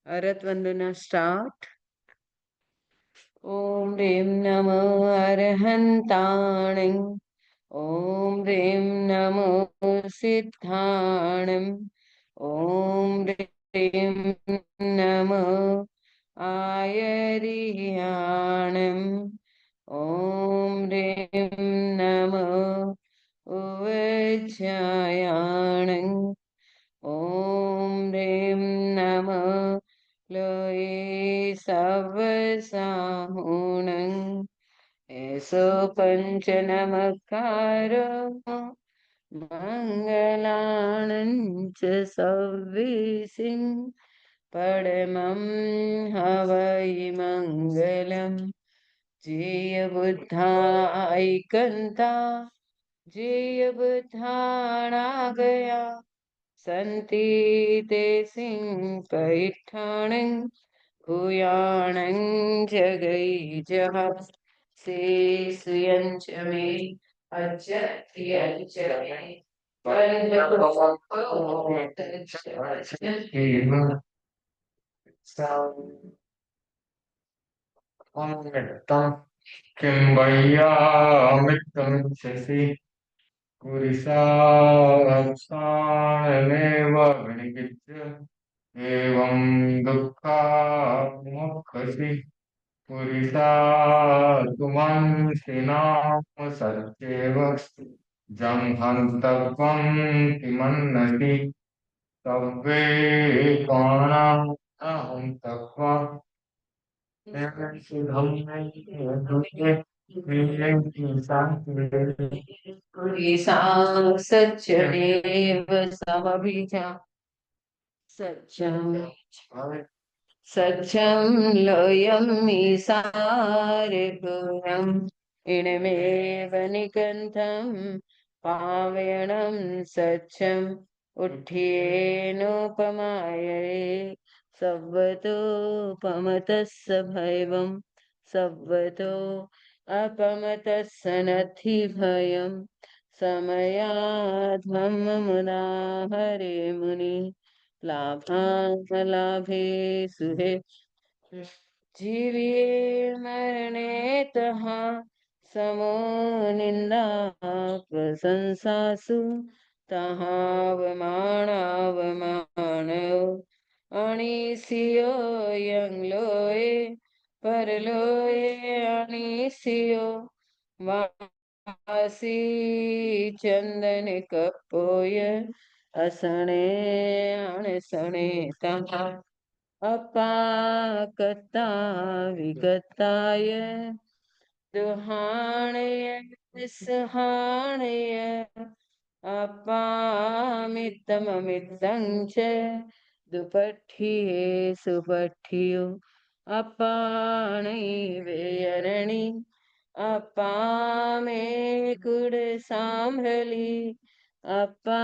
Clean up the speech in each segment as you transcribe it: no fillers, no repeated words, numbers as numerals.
अरत वंदना start. ओम ह्रीं नमो अरहन्ताणं। ओम ह्रीं नमो सिद्धाणं। ओम ह्रीं नमो आयर्याणं। ओम ह्रीं नमो उवज्जायाणं। ओम ह्रीं नमः लोये सवसाहुणं। ऐसो पंच नमकारो मंगलाणं च सव्वीसिं परमं हवै मंगलम्। जेय बुद्धायकन्ता जेय बुद्धाणागया सन्ति ते सिंह भूयाणं जगैजः शेषयञ्च मे अच्ययञ्च मे किं वैयामित्तमिच्छसि पुरिसाक्षाणमेव विनिकिच्छ एवं दुःखामुखसि पुरिसा तुमंसिनाम सत्येव जंहन्तव्यं किमन्नसि तव्ये काणाम् अहं तत्त्वा पुरीसा सच्चदेव समभिजा सच्चं सच्चं लोयम् ईसारिपुरम् इणमेव निकन्थं पावयणं सच्चं उठ्ठ्येनोपमायै सव्वतोपमतस्य भैवं सव्वतो अपमतस्य नथि भयम् समयाध्वं मुदाहरे मुनि लाभालाभे सुहे जीविये मरणे तः समो निंदा प्रशंसासु तहावमानावमानौ अणिसियो यं लोये परलोये अणिसियो वासी चंदन कपोय असणे अणसणे तहा अपाकता विगताय दुहाणय सहाणय अपामितममितं च दुपट्ठिये सुपट्ठियो अपाणि वेयरणि अपामे कुड़ सांभली अपा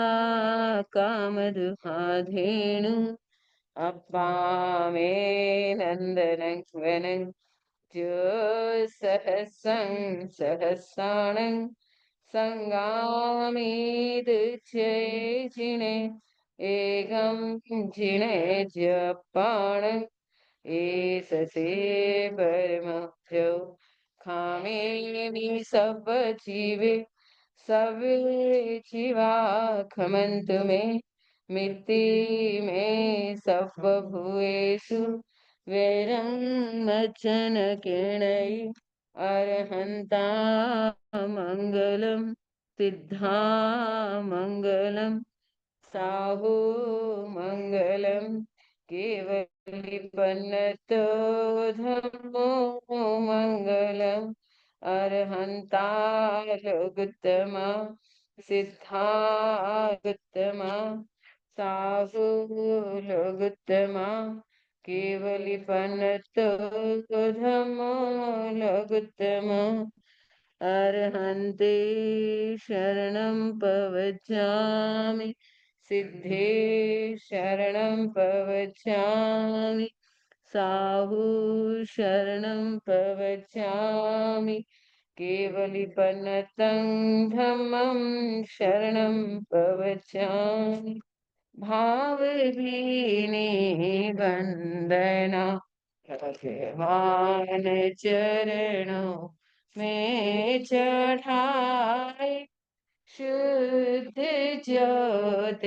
कामदुहाधेनु अप्पा मे नंदनं वनं जो सहसं सहसाणं संगामी दुचे जिणे एकं जिणे जपाणं एससे परमहंसो खामे भी सब जीवे सब जीवा खमंतु में मिट्टी में सब भूएषु वैरं मज्जन किरणै अरहन्ता मंगलम सिद्धा मंगलम साहु मंगलम केवलिपन्नतो धम्मो मंगलम अरहन्तारगुत्तमा सिद्धागुत्तमा साहुलगुत्तमा केवलिपन्नतो धम्मो लगुत्तमा अर्हन्ति शरणं पवज्जामि सिद्धे शरणं पवज्जामि साहु शरणं पवज्जामि केवलिपन्नतं धम्मं शरणं पवज्जामि भाव भीनी वंदना भगवान चरणों में चढ़ाए। शुद्ध ज्योतिर्मय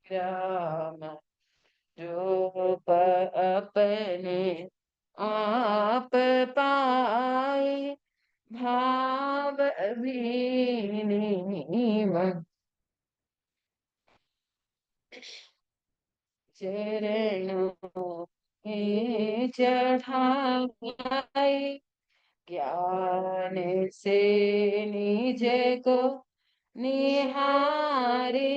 राम रूप अपने आप पाए। भाव भीनी चरणों में चढ़ाई। ज्ञान से निज को निहारे।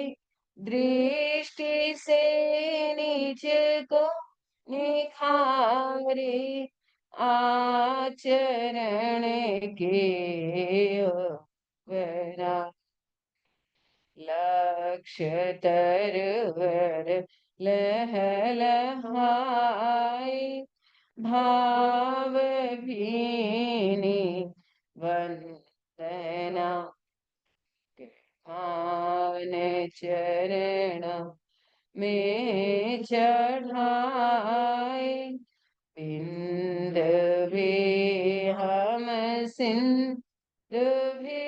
दृष्टि से निज को निखारे। आचरण के वरा लक्ष्य तरवर लहलहाई। भाव भीनी वंदना पावन चरण में चढ़ाए। बिंद भी हम सिंधु भी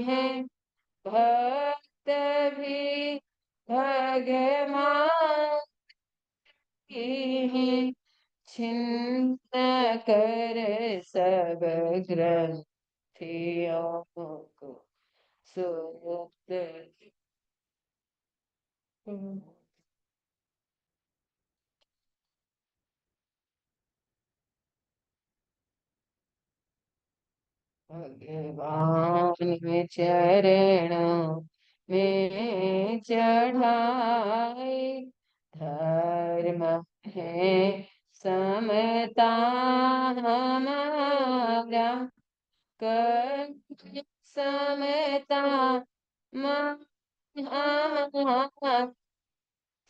हैं। भक्त भी भगवान की छिन्न कर सब ग्रंथियों को सुक्त। भगवान में चरणों में चढ़ाए। धर्म है समता हमारा। कर समता हमारा।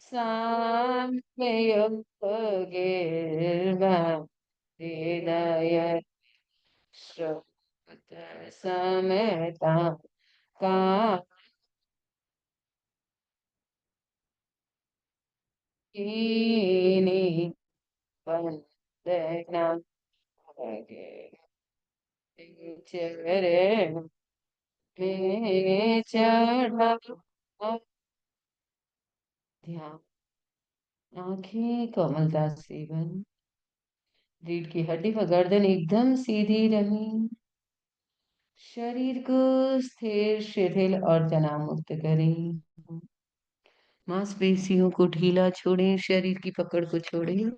साम्य गिरवा हृदय श्रोत समता का कीनी वंदना लगे। चरण में चढ़ा। ध्यान। आंखें कोमलता से बंद। रीढ़ की हड्डी व गर्दन एकदम सीधी रही। शरीर को स्थिर शिथिल और तनाव मुक्त करें। मांसपेशियों को ढीला छोड़ें। शरीर की पकड़ को छोड़ें।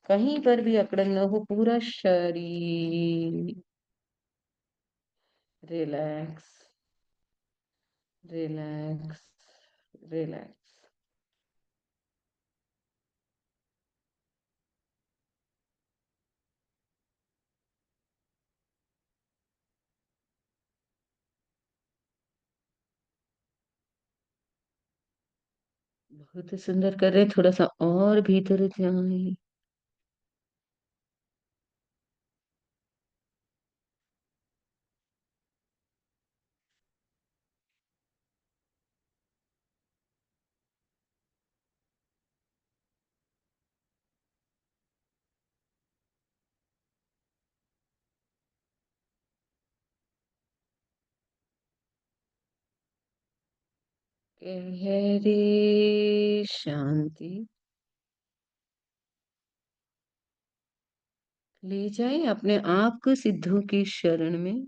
कहीं पर भी अकड़न न हो। पूरा शरीर रिलैक्स रिलैक्स रिलैक्स। बहुत सुंदर कर रहे हैं। थोड़ा सा और भीतर जाएं। गहरी शांति ले जाएं अपने आप को सिद्धों की शरण में।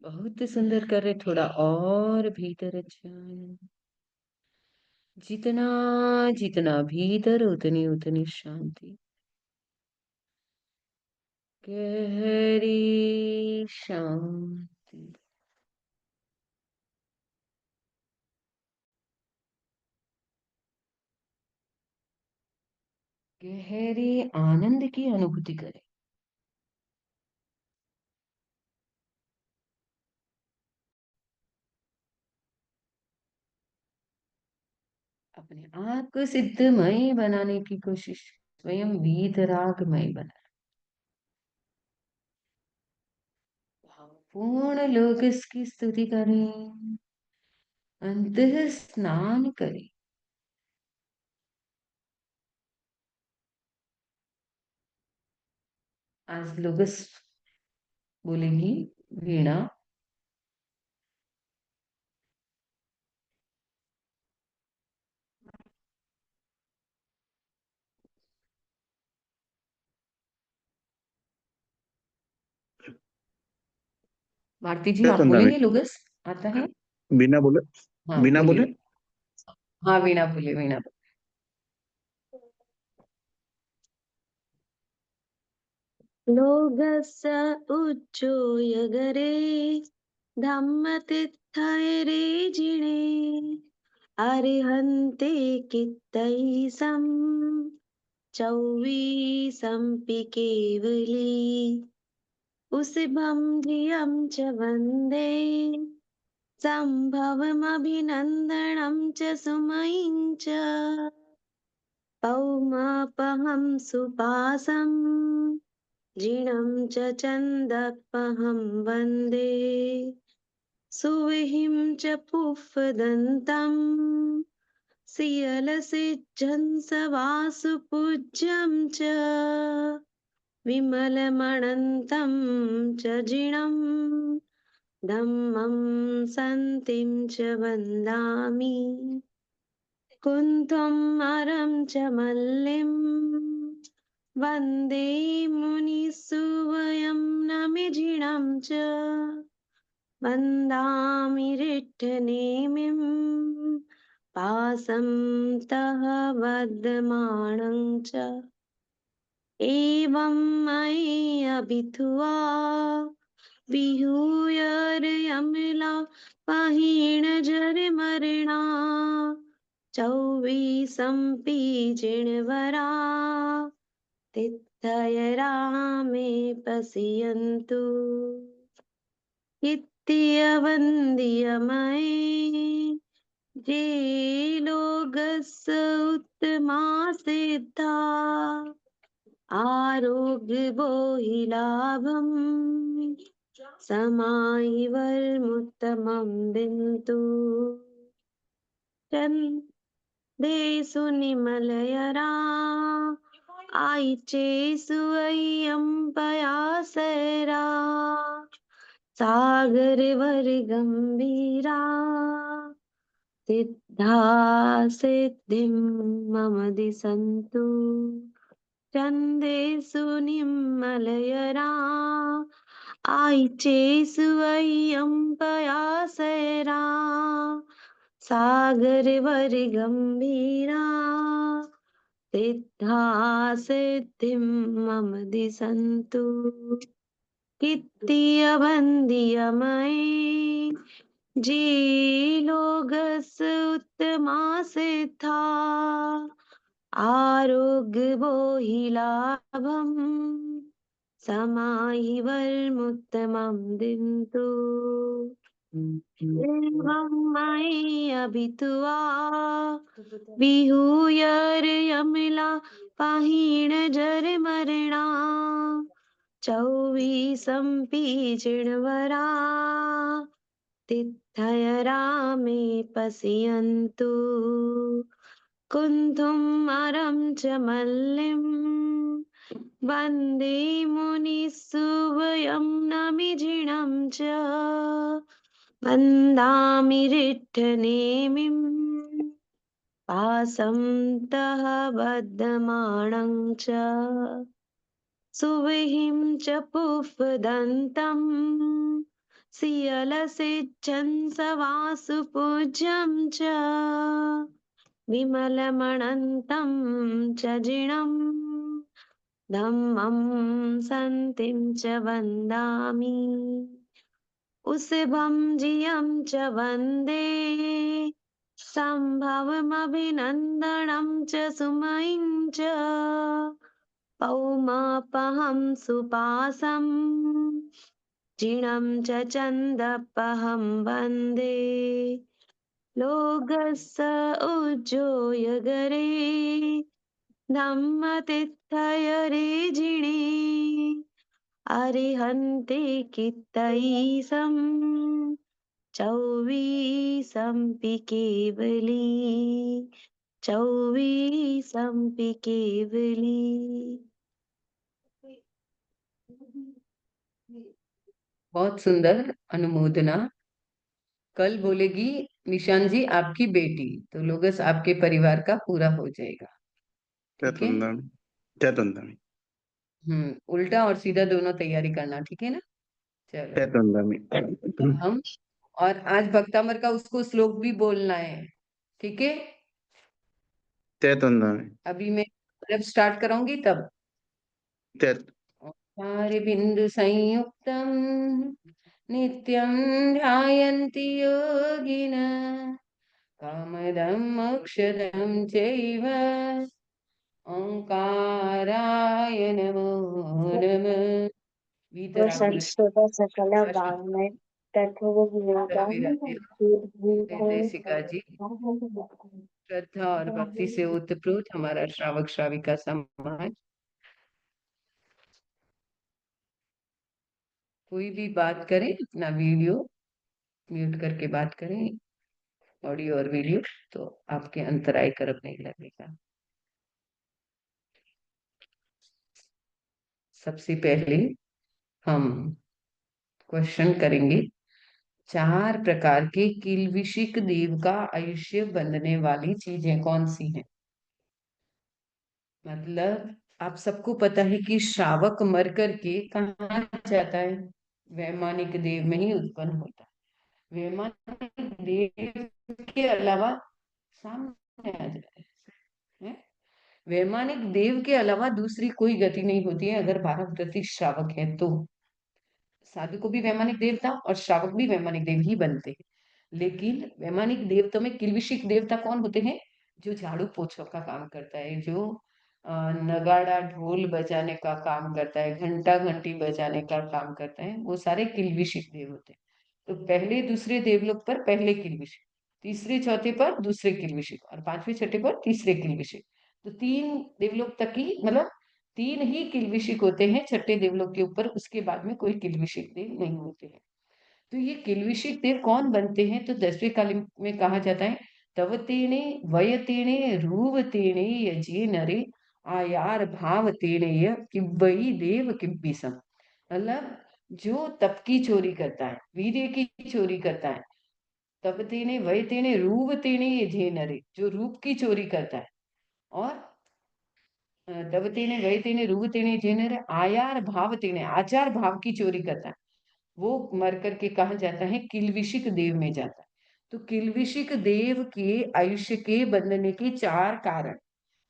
बहुत सुंदर कर रहे। थोड़ा और भीतर जाएं। जितना जितना भीतर उतनी उतनी शांति, गहरी शांति। गहरे आनंद की अनुभूति करें। अपने आप को सिद्धमय बनाने की कोशिश, स्वयं वीतरागमय बना, भावपूर्ण लोग इसकी स्तुति करें, अंतः स्नान करें। आज लोग बोलेंगी वीणा। भारती जी क्या आप सुनना बोलेंगे लोगस, आता है? बिना बोले? हाँ बिना बोले? बोलिए। हाँ वीणा बोलिए, वीणा बोलिए। लोगस्य उच्चोयगरे धम्मतित्थैरे जिणे अरिहन्ते कित्तैसं चौवीसम्पि केवली उसिभं धियं च वन्दे सम्भवमभिनन्दनं च सुमयीं च पौमापहं सुपासम् जीर्णं च चन्दपहं वन्दे सुविहिं च पुष्पदन्तं सियलसिज्झंसवासुपूज्यं च विमलमणन्तं च जिणं धम्मं सन्तिं च वन्दामि कुन्थमरं च मल्लिं वन्दे मुनिसुवयं नमिजिणं च वन्दामि रिट्ठनेमिं पासं तः वर्धमानं च एवं मयि अभिथुआ विहूयर्यमिला पहीणजरिमरिणा चौवीसम्पि जिणवरा तिथयरा मे पश्यन्तु इत्यवन्द्यमये जे लोकस्य उत्तमा सिद्धा आरोग्यबोहिलाभम् समायिवर्मुत्तमं बिन्तु देषु निमलयरा आयिचेषु अय्यं पयासरा सागरवर्गम्भीरा सिद्धा सिद्धिं मम दिशन्तु चन्देषु निमलयरा आयिचेषु अय्यं पयासरा सागरवर्गम्भीरा सिद्धा सिद्धिं मम दिशन्तु इत्यवन्द्यमये जे लोकस्य उत्तमा सिद्धा आरोग्यबोहिलाभम् समायिवर्मुत्तमं दिन्तु एवं मयि अभित्वा विहूयर्यमिला पाहीणजरमरणा चौवीसम्पि जिणवरा तिथयरा मे पश्यन्तु कुन्थुमरं च मल्लिं वन्दे मुनिसुवयं नमिजिणं च वन्दामि रिट्ठनेमिं पासं तः बद्धमाणं च सुविहिं च पुष्पदन्तं सियलसिज्झं सवासुपूज्यं च विमलमणन्तं च जिणं धम्मं सन्तिं च वन्दामि उषभं जियं च वन्दे सम्भवमभिनन्दनं च सुमयिं च पौमापहं सुपासं जिणं च चन्दपहं वन्दे लोकस्य उज्जोयगरे धम्मतिथयरे जिणे अरिहन्ति कित्तैषं चौवीसम्पि केवली चौवीसम्पि केवली। बहुत सुंदर अनुमोदना। कल बोलेगी निशान जी आपकी बेटी, तो लोगस आपके परिवार का पूरा हो जाएगा। ठीक है? चतुंदमी उल्टा और सीधा दोनों तैयारी करना, ठीक है ना? चलो चतुंदमी हम, और आज भक्तामर का उसको श्लोक भी बोलना है, ठीक है? चतुंदमी अभी मैं जब स्टार्ट कराऊंगी तब। ओंकार बिंदु संयुक्तम नित्यं ध्यायन्ति योगिनः कामदं मोक्षदं चैव ओंकाराय नमो नमः। वीतराग सकलवाङ्मय जयसिका जी, श्रद्धा और भक्ति से उत्प्रोत हमारा श्रावक श्राविका समाज, कोई भी बात करें अपना वीडियो म्यूट करके बात करें, ऑडियो और वीडियो, तो आपके अंतराय करप नहीं लगेगा। सबसे पहले हम क्वेश्चन करेंगे, 4 प्रकार के किल्बिषिक देव का आयुष्य बंधने वाली चीजें कौन सी हैं? मतलब आप सबको पता है कि श्रावक मर करके कहाँ जाता है? वैमानिक देव में ही उत्पन्न होता है। वैमानिक देव के अलावा सामने आ जाता है। वैमानिक देव के अलावा दूसरी कोई गति नहीं होती है अगर 12 प्रति श्रावक है तो। साधु को भी वैमानिक देवता और श्रावक भी वैमानिक देव ही बनते हैं। लेकिन वैमानिक देवता में किल्बिषिक देवता कौन होते हैं? जो झाड़ू पोछों का काम करता है, जो नगाड़ा ढोल बजाने का काम करता है, घंटा घंटी बजाने का काम करता है, वो सारे किल्बिषिक देव होते हैं। तो पहले दूसरे देवलोक पर पहले किल्बिषिक, तीसरे चौथे पर दूसरे किल्बिषिक, और पांचवें छठे पर तीसरे किल्बिषिक। तो 3 देवलोक तक ही, मतलब 3 ही किल्बिषिक होते हैं छठे देवलोक के ऊपर, उसके बाद में कोई किल्बिषिक देव नहीं होते हैं। तो ये किल्बिषिक देव कौन बनते हैं? तो 10वें काल में कहा जाता है, तव तेणे वय तेणे रूव तेणे यजे नरे आयार भाव तेणे य किब्बई देव किब्बिसम। मतलब जो तप की चोरी करता है, वीर्य की चोरी करता है, तब तेने वय तेने रूप तेने ये नरे, जो रूप की चोरी करता है, और तब तेने वय तेने रूप तेने जे नरे आयार भाव तेने, आचार भाव की चोरी करता है, वो मर करके कहा जाता है किल्बिषिक देव में जाता है। तो किल्बिषिक देव के आयुष्य के बंधने के 4 कारण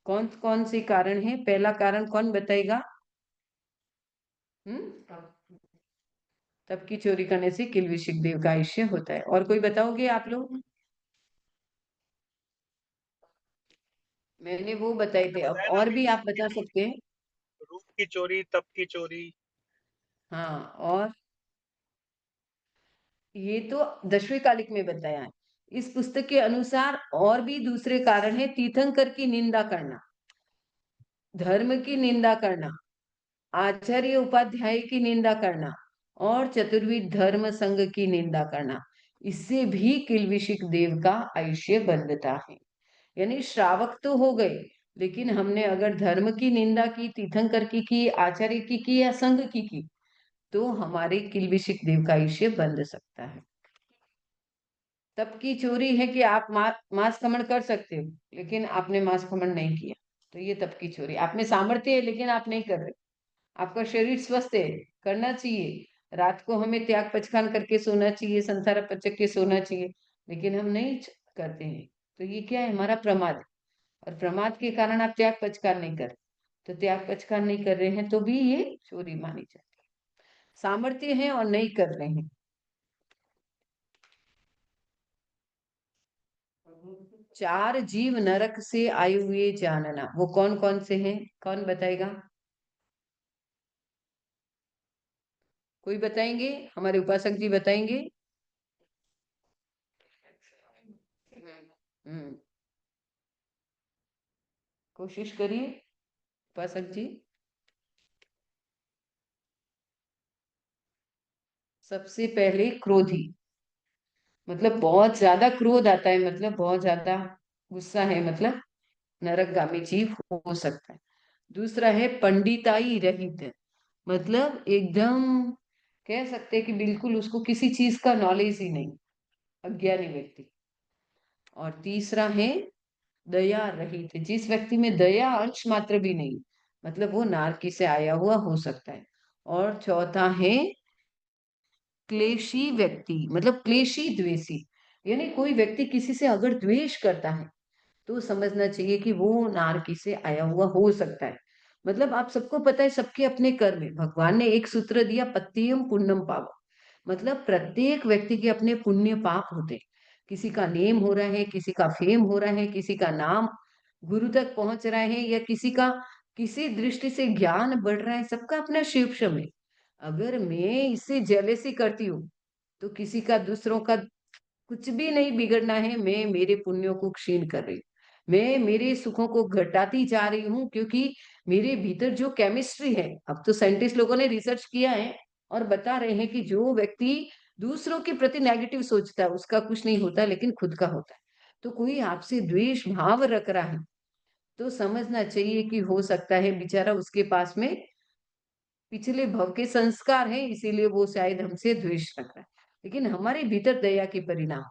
कौन कौन से कारण हैं? पहला कारण कौन बताएगा? तप की चोरी करने से किल्बिषिक देव का आयुष्य होता है। और कोई बताओगे आप लोग? मैंने वो बताए थे, अब और भी आप बता सकते हैं। रूप की चोरी, तप की चोरी। हाँ, और ये तो 10वें कालिक में बताया है। इस पुस्तक के अनुसार और भी दूसरे कारण है, तीर्थंकर की निंदा करना, धर्म की निंदा करना, आचार्य उपाध्याय की निंदा करना, और चतुर्विध धर्म संघ की निंदा करना। इससे भी किल्बिषिक देव का आयुष्य बंधता है। यानी श्रावक तो हो गए, लेकिन हमने अगर धर्म की निंदा की, तीर्थंकर की, आचार्य की या संघ की, तो हमारे किल्बिषिक देव का आयुष्य बंध सकता है। तप की चोरी है कि आप मांस खमन कर सकते हो, लेकिन आपने मांस खमन नहीं किया, तो ये तप की चोरी। आप में सामर्थ्य है लेकिन आप नहीं कर रहे। आपका शरीर स्वस्थ है, करना चाहिए, रात को हमें त्याग पचखान करके सोना चाहिए, संसार पचक के सोना चाहिए, लेकिन हम नहीं करते हैं, तो ये क्या है? हमारा प्रमाद। और प्रमाद के कारण आप त्याग पचकार नहीं कर, तो त्याग पचकार नहीं कर रहे हैं तो भी ये चोरी मानी जाती है। सामर्थ्य है और नहीं कर रहे हैं, चार जीव नरक से आए हुए जानना, वो कौन कौन से हैं, कौन बताएगा? कोई बताएंगे? हमारे उपासक जी बताएंगे। हम्म, कोशिश करिए उपासक जी। सबसे पहले क्रोधी, मतलब बहुत ज्यादा क्रोध आता है, मतलब बहुत ज्यादा गुस्सा है, मतलब नरकगामी जीव हो सकता है। दूसरा है पंडिताई रहित, मतलब एकदम कह सकते हैं कि बिल्कुल उसको किसी चीज का नॉलेज ही नहीं, अज्ञानी व्यक्ति। और तीसरा है दया रहित, जिस व्यक्ति में दया अंश मात्र भी नहीं, मतलब वो नारकी से आया हुआ हो सकता है। और चौथा है क्लेशी व्यक्ति, मतलब क्लेशी द्वेषी, यानी कोई व्यक्ति किसी से अगर द्वेष करता है तो समझना चाहिए कि वो नारकी से आया हुआ हो सकता है। मतलब आप सबको पता है सबके अपने कर्म है, भगवान ने एक सूत्र दिया, पत्यम पुण्यम पाप, मतलब प्रत्येक व्यक्ति के अपने पुण्य पाप होते हैं। किसी का नेम हो रहा है, किसी का फेम हो रहा है, किसी का नाम गुरु तक पहुंच रहा है, या किसी का किसी दृष्टि से ज्ञान बढ़ रहा है, सबका अपना शिव है। अगर मैं इससे जेलेसी करती हूँ तो किसी का दूसरों का कुछ भी नहीं बिगड़ना है, मैं मेरे पुण्यों को क्षीण कर रही हूँ, मैं मेरे सुखों को घटाती जा रही हूँ, क्योंकि मेरे भीतर जो केमिस्ट्री है, अब तो साइंटिस्ट लोगों ने रिसर्च किया है और बता रहे हैं कि जो व्यक्ति दूसरों के प्रति नेगेटिव सोचता है उसका कुछ नहीं होता, लेकिन खुद का होता है। तो कोई आपसे द्वेष भाव रख रहा है तो समझना चाहिए कि हो सकता है बेचारा उसके पास में पिछले भव के संस्कार हैं, इसीलिए वो शायद हमसे द्वेष रख रहा है। लेकिन हमारे भीतर दया के परिणाम,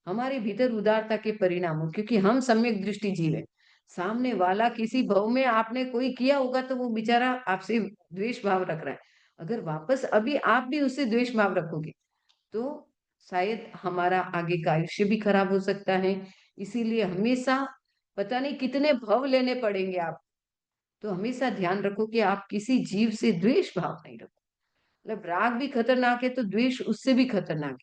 हमारे भीतर उदारता के परिणाम हो, क्योंकि हम सम्यक दृष्टि जीव है। सामने वाला किसी भव में आपने कोई किया होगा तो वो बेचारा आपसे द्वेष भाव रख रहा है, अगर वापस अभी आप भी उससे द्वेष भाव रखोगे तो शायद हमारा आगे का आयुष्य भी खराब हो सकता है। इसीलिए हमेशा पता नहीं कितने भव लेने पड़ेंगे आप, तो हमेशा ध्यान रखो कि आप किसी जीव से द्वेष भाव नहीं रखो। मतलब राग भी खतरनाक है तो द्वेष उससे भी खतरनाक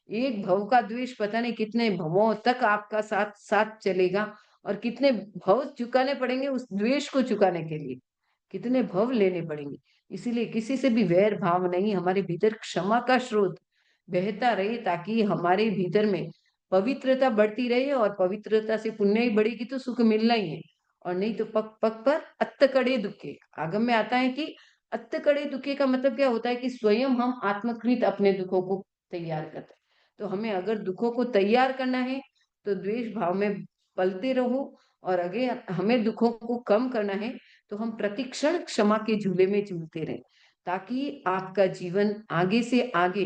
है। एक भव का द्वेष पता नहीं कितने भवों तक आपका साथ साथ चलेगा, और कितने भव चुकाने पड़ेंगे उस द्वेष को चुकाने के लिए, कितने भव लेने पड़ेंगे। इसीलिए किसी से भी वैर भाव नहीं, हमारे भीतर क्षमा का स्रोत बहता रहे, ताकि हमारे भीतर में पवित्रता बढ़ती रहे, और पवित्रता से पुण्य ही बढ़ेगी तो सुख मिलना ही है। और नहीं तो पग पग पर अत्त कड़े दुखे, आगम में आता है कि अत्त कड़े दुखे का मतलब क्या होता है कि स्वयं हम आत्मकृत अपने दुखों को तैयार करते हैं। तो हमें अगर दुखों को तैयार करना है तो द्वेष भाव में पलते रहो, और अगर हमें दुखों को कम करना है तो हम प्रतिक्षण क्षमा के झूले में झूलते रहें, ताकि आपका जीवन आगे से आगे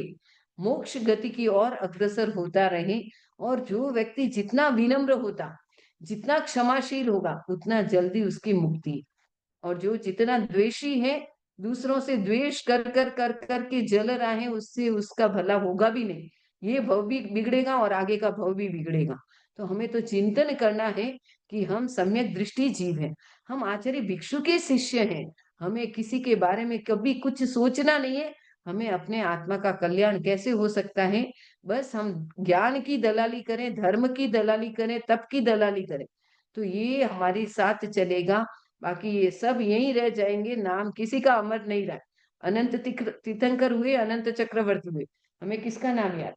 मोक्ष गति की ओर अग्रसर होता रहे। और जो व्यक्ति जितना विनम्र होता, जितना क्षमाशील होगा, उतना जल्दी उसकी मुक्ति। और जो जितना द्वेषी है, दूसरों से द्वेष कर के जल रहा है, उससे उसका भला होगा भी नहीं, ये भव भी बिगड़ेगा और आगे का भव भी बिगड़ेगा। तो हमें तो चिंतन करना है कि हम सम्यक दृष्टि जीव हैं, हम आचार्य भिक्षु के शिष्य हैं, हमें किसी के बारे में कभी कुछ सोचना नहीं है, हमें अपने आत्मा का कल्याण कैसे हो सकता है, बस हम ज्ञान की दलाली करें, धर्म की दलाली करें, तप की दलाली करें, तो ये हमारे साथ चलेगा। बाकी ये सब यहीं रह जाएंगे, नाम किसी का अमर नहीं रहा। अनंत तीर्थंकर हुए, अनंत चक्रवर्ती हुए, हमें किसका नाम याद?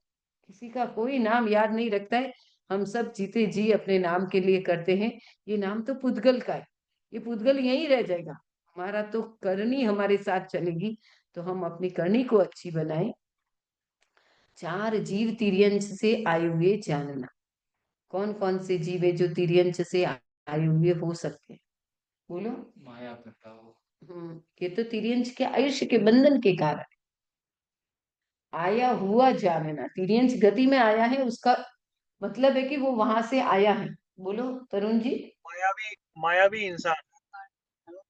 किसी का कोई नाम याद नहीं रखता है। हम सब जीते जी अपने नाम के लिए करते हैं। ये नाम तो पुद्गल का है, ये पुद्गल यहीं रह जाएगा। हमारा तो करनी हमारे साथ चलेगी, तो हम अपनी करनी को अच्छी बनाएं। चार जीव तिर्यंश से आए हुए जानना, कौन कौन से जीव है जो तिर्यंश से आए हुए हो सकते हैं? बोलो। माया बताओ। ये तो तिर्यंश के आयुष्य के बंधन के कारण आया हुआ जानना, तिर्यंश गति में आया है उसका मतलब है कि वो वहां से आया है। बोलो तरुण जी। मायावी मायावी इंसान।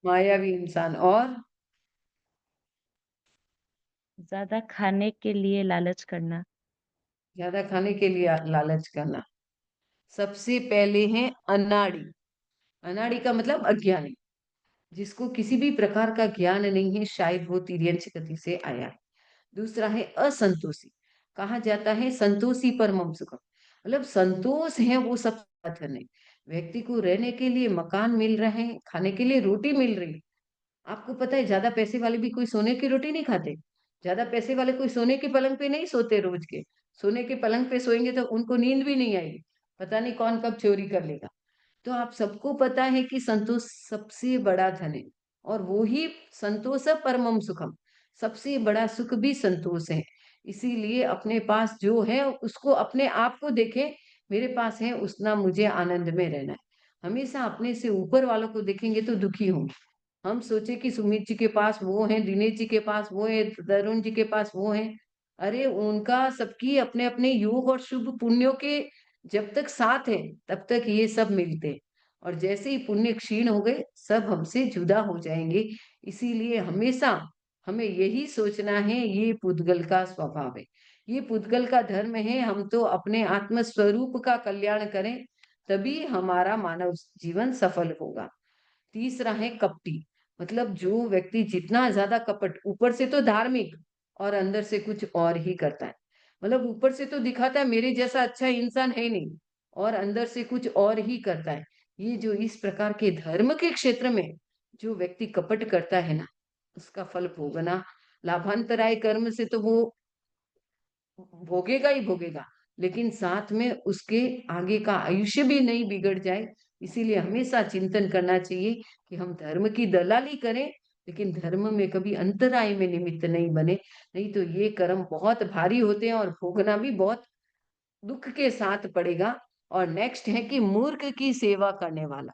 मायावी इंसान, और ज्यादा खाने के लिए लालच करना। ज्यादा खाने के लिए लालच करना। सबसे पहले है अनाड़ी, अनाड़ी का मतलब अज्ञानी, जिसको किसी भी प्रकार का ज्ञान नहीं है, शायद वो तिर्यंच गति से आया है। दूसरा है असंतोषी, कहा जाता है संतोषी परमम सुखम, मतलब संतोष है वो सब साधन है। व्यक्ति को रहने के लिए मकान मिल रहे हैं, खाने के लिए रोटी मिल रही है। आपको पता है ज्यादा पैसे वाले भी कोई सोने की रोटी नहीं खाते, ज्यादा पैसे वाले कोई सोने के पलंग पे नहीं सोते रोज के। सोने के पलंग पे सोएंगे तो उनको नींद भी नहीं आएगी, पता नहीं कौन कब चोरी कर लेगा। तो आप सबको पता है कि संतोष सबसे बड़ा धन है, और वो ही संतोष है परमम सुखम, सबसे बड़ा सुख भी संतोष है। इसीलिए अपने पास जो है उसको, अपने आप को देखें, मेरे पास है उतना मुझे आनंद में रहना है। हमेशा अपने से ऊपर वालों को देखेंगे तो दुखी होंगे। हम सोचे कि सुमित जी के पास वो है, दिनेश जी के पास वो है, तरुण जी के पास वो है। अरे उनका सबकी अपने अपने योग और शुभ पुण्यों के जब तक साथ है तब तक ये सब मिलते हैं। और जैसे ही पुण्य क्षीण हो गए सब हमसे जुदा हो जाएंगे। इसीलिए हमेशा हमें यही सोचना है, ये पुद्गल का स्वभाव है, ये पुद्गल का धर्म है। हम तो अपने आत्म स्वरूप का कल्याण करें, तभी हमारा मानव जीवन सफल होगा। तीसरा है कपटी, मतलब जो व्यक्ति जितना ज्यादा कपट, ऊपर से तो धार्मिक और अंदर से कुछ और ही करता है। मतलब ऊपर से तो दिखाता है मेरे जैसा अच्छा इंसान है ही नहीं, और अंदर से कुछ और ही करता है। ये जो इस प्रकार के धर्म के क्षेत्र में जो व्यक्ति कपट करता है ना, उसका फल भोगना, लाभांतराय कर्म से तो वो भोगेगा ही भोगेगा, लेकिन साथ में उसके आगे का आयुष्य भी नहीं बिगड़ जाए। इसीलिए हमेशा चिंतन करना चाहिए कि हम धर्म की दलाली करें, लेकिन धर्म में कभी अंतराय में निमित्त नहीं बने। नहीं तो ये कर्म बहुत भारी होते हैं और भोगना भी बहुत दुख के साथ पड़ेगा। और नेक्स्ट है कि मूर्ख की सेवा करने वाला।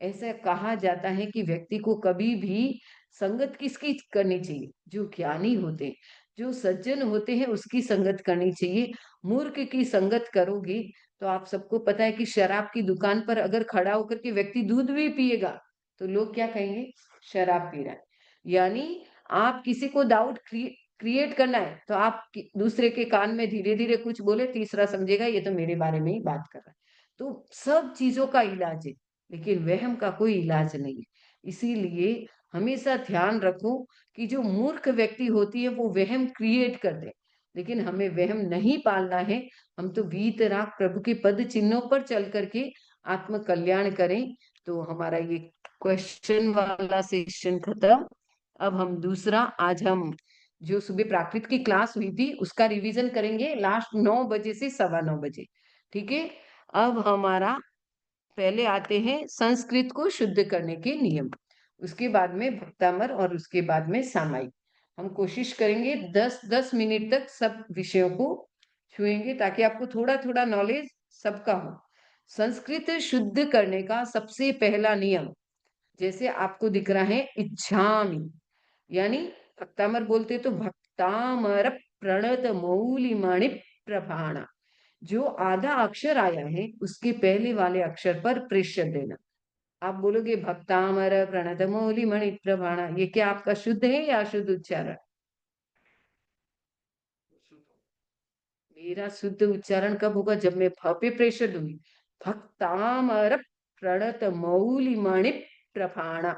ऐसा कहा जाता है कि व्यक्ति को कभी भी संगत किसकी करनी चाहिए, जो ज्ञानी होते हैं, जो सज्जन होते हैं उसकी संगत करनी चाहिए। मूर्ख की संगत करोगे तो आप सबको पता है कि शराब की दुकान पर अगर खड़ा होकर के व्यक्ति दूध भी पिएगा तो लोग क्या कहेंगे, शराब पी रहा है। यानी आप किसी को डाउट क्रिएट करना है तो आप दूसरे के कान में धीरे धीरे कुछ बोले, तीसरा समझेगा ये तो मेरे बारे में ही बात कर रहा है। तो सब चीजों का इलाज है, लेकिन वहम का कोई इलाज नहीं है। इसीलिए हमेशा ध्यान रखो कि जो मूर्ख व्यक्ति होती है वो वहम क्रिएट कर दे, लेकिन हमें वहम नहीं पालना है। हम तो वीतराग प्रभु के पद चिन्हों पर चल करके आत्म कल्याण करें। तो हमारा ये क्वेश्चन वाला सेशन खत्म। अब हम दूसरा, आज हम जो सुबह प्राकृत की क्लास हुई थी उसका रिवीजन करेंगे, लास्ट 9 बजे से 9:15 बजे। ठीक है। अब हमारा पहले आते हैं संस्कृत को शुद्ध करने के नियम, उसके बाद में भक्तामर और उसके बाद में सामायिक। हम कोशिश करेंगे 10-10 मिनट तक सब विषयों को छुएंगे ताकि आपको थोड़ा थोड़ा नॉलेज सबका हो। संस्कृत शुद्ध करने का सबसे पहला नियम, जैसे आपको दिख रहा है इच्छामि, यानी भक्तामर बोलते तो भक्तामर प्रणत मौलिमणि प्रभाणा, जो आधा अक्षर आया है उसके पहले वाले अक्षर पर प्रेशर देना। आप बोलोगे भक्तामर प्रणत मौलिमणि प्रभाणा, ये क्या आपका शुद्ध है या अशुद्ध उच्चारण? मेरा शुद्ध उच्चारण कब होगा, जब मैं भ पे प्रेशर दूंगी। भक्तामर प्रणत मौलिमणि प्रभाणा,